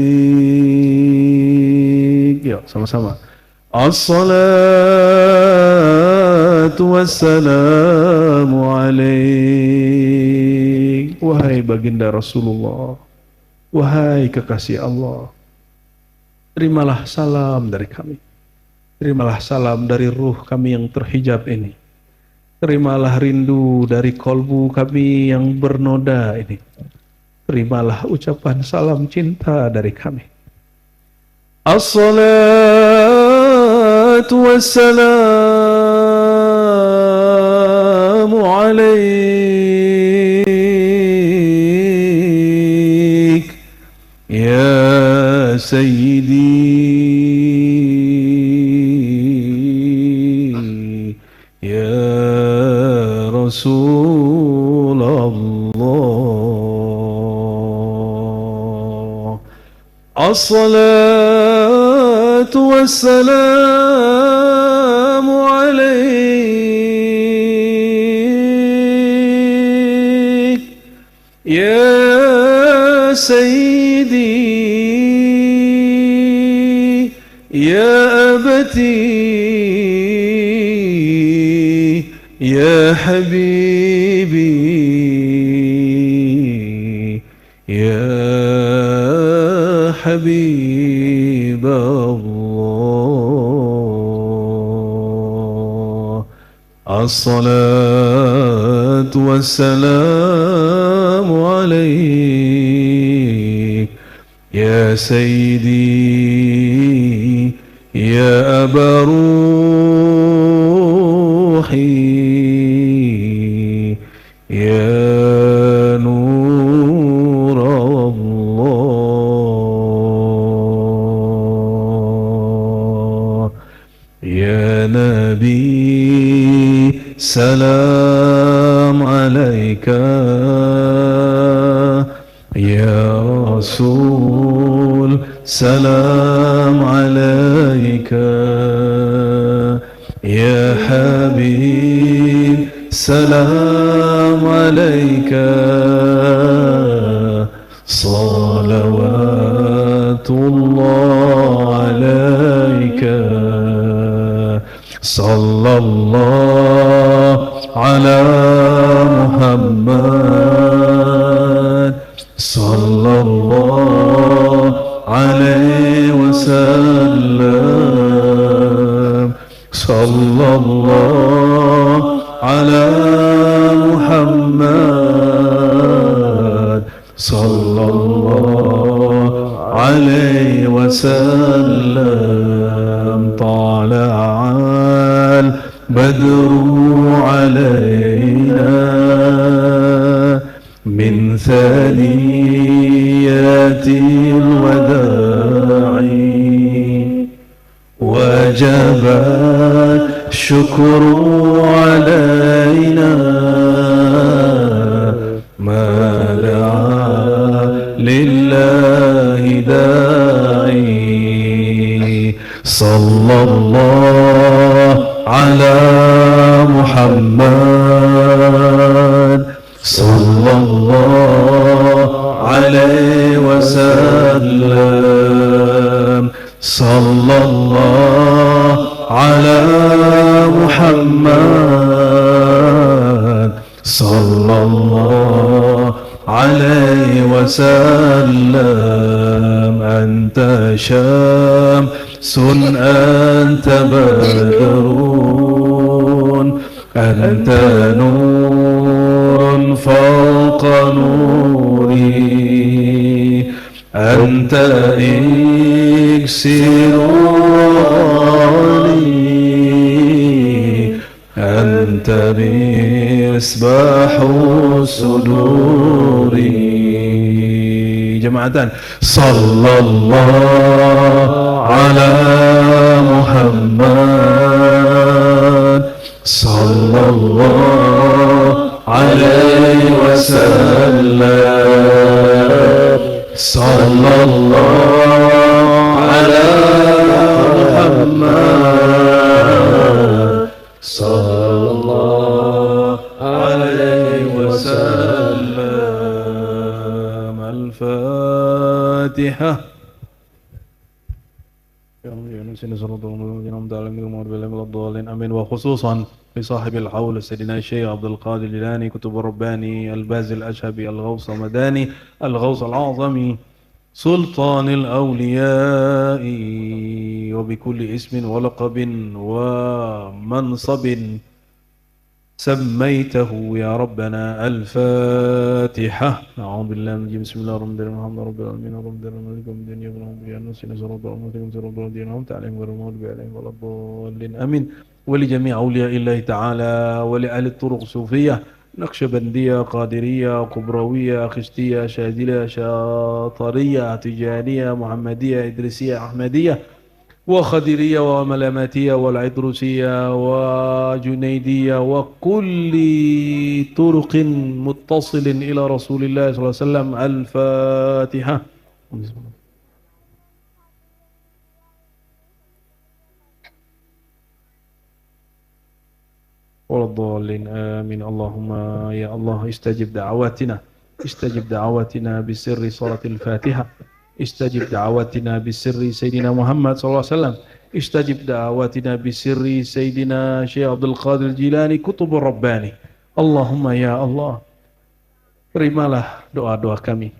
ya sama-sama الصلاة والسلام عليك wahai baginda Rasulullah, wahai kekasih Allah, terimalah salam dari kami. Terimalah salam dari ruh kami yang terhijab ini. Terimalah rindu dari kolbu kami yang bernoda ini. Terimalah ucapan salam cinta dari kami. As-salatu wassalamu alaik ya Sayyidi رسول الله الصلاة والسلام عليك يا سيدي يا أبتي يا حبيبي يا حبيب الله الصلاة والسلام عليك يا سيدي يا أبا روحي يا نور الله يا نبي سلام عليك يا رسول سلام عليك يا حبيب سلام عليك صلوات الله عليك صلى الله على محمد صلى الله عليه وسلم صلى الله على محمد صلى الله عليه وسلم طلع البدر علينا من ثنيات الوداع وجب الشكر علينا sallallahu alaihi wasallam. Sallallahu ala Muhammad. Sallallahu alaihi wasallam. Anta syamsun anta badrun anta nurun fawqa nuri anta iksiruni anta misbahu suduri. Jemaatan, sallallahu ala Muhammad. Sallallahu alaihi wasallam. Sallallahu ala Muhammad. Sallallahu alaihi wasallam. Al-Fatihah. Amin. Wa khususan لصاحب الحول سيدنا الشيخ عبد القادر الجيلاني كتب الرباني الباز الأشهبي الغوث المداني الغوث الأعظمي سلطان الأولياء وبكل اسم ولقب ومنصب سميته يا ربنا. الفاتحة. أعوذ بالله من الشيطان بسم الله الرحمن الرحيم الحمد لله رب العالمين الرحمن الرحيم مالك يوم الدين إياك نعبد وإياك نستعين اهدنا الصراط المستقيم صراط الذين أنعمت عليهم غير المغضوب عليهم ولا الضالين. آمين. ولجميع أولياء الله تعالى ولأهل الطرق الصوفية نقشبندية قادرية كبروية خشتية شاذلية شاطرية تجانية محمدية إدريسية أحمدية وخدرية وملاماتية والعدروسية وجنيدية وكل طرق متصل إلى رسول الله صلى الله عليه وسلم. الفاتحة. ولا الضالين. آمين. اللهم يا الله استجب دعواتنا استجب دعواتنا بسر صلاة الفاتحة استجب دعواتنا بسر سيدنا محمد صلى الله عليه وسلم استجب دعواتنا بسر سيدنا شيخ عبد القادر الجيلاني كتب الرباني. اللهم يا الله terimalah doa-doa kami,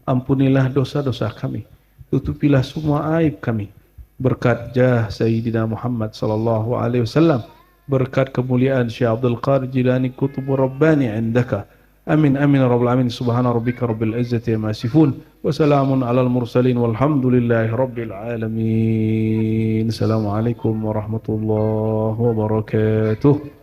ampunilah dosa-dosa kami, tutupilah semua aib kami berkat jah Sayyidina Muhammad sallallahu alaihi wasallam, berkat kemuliaan Syekh Abdul Qadir Jilani Kutubur Rabbani indaka. Amin amin ya rabbal alamin. Subhana rabbika rabbil izzati amma yasifun wa salamun alal mursalin walhamdulillahi rabbil alamin. Assalamualaikum warahmatullahi wabarakatuh.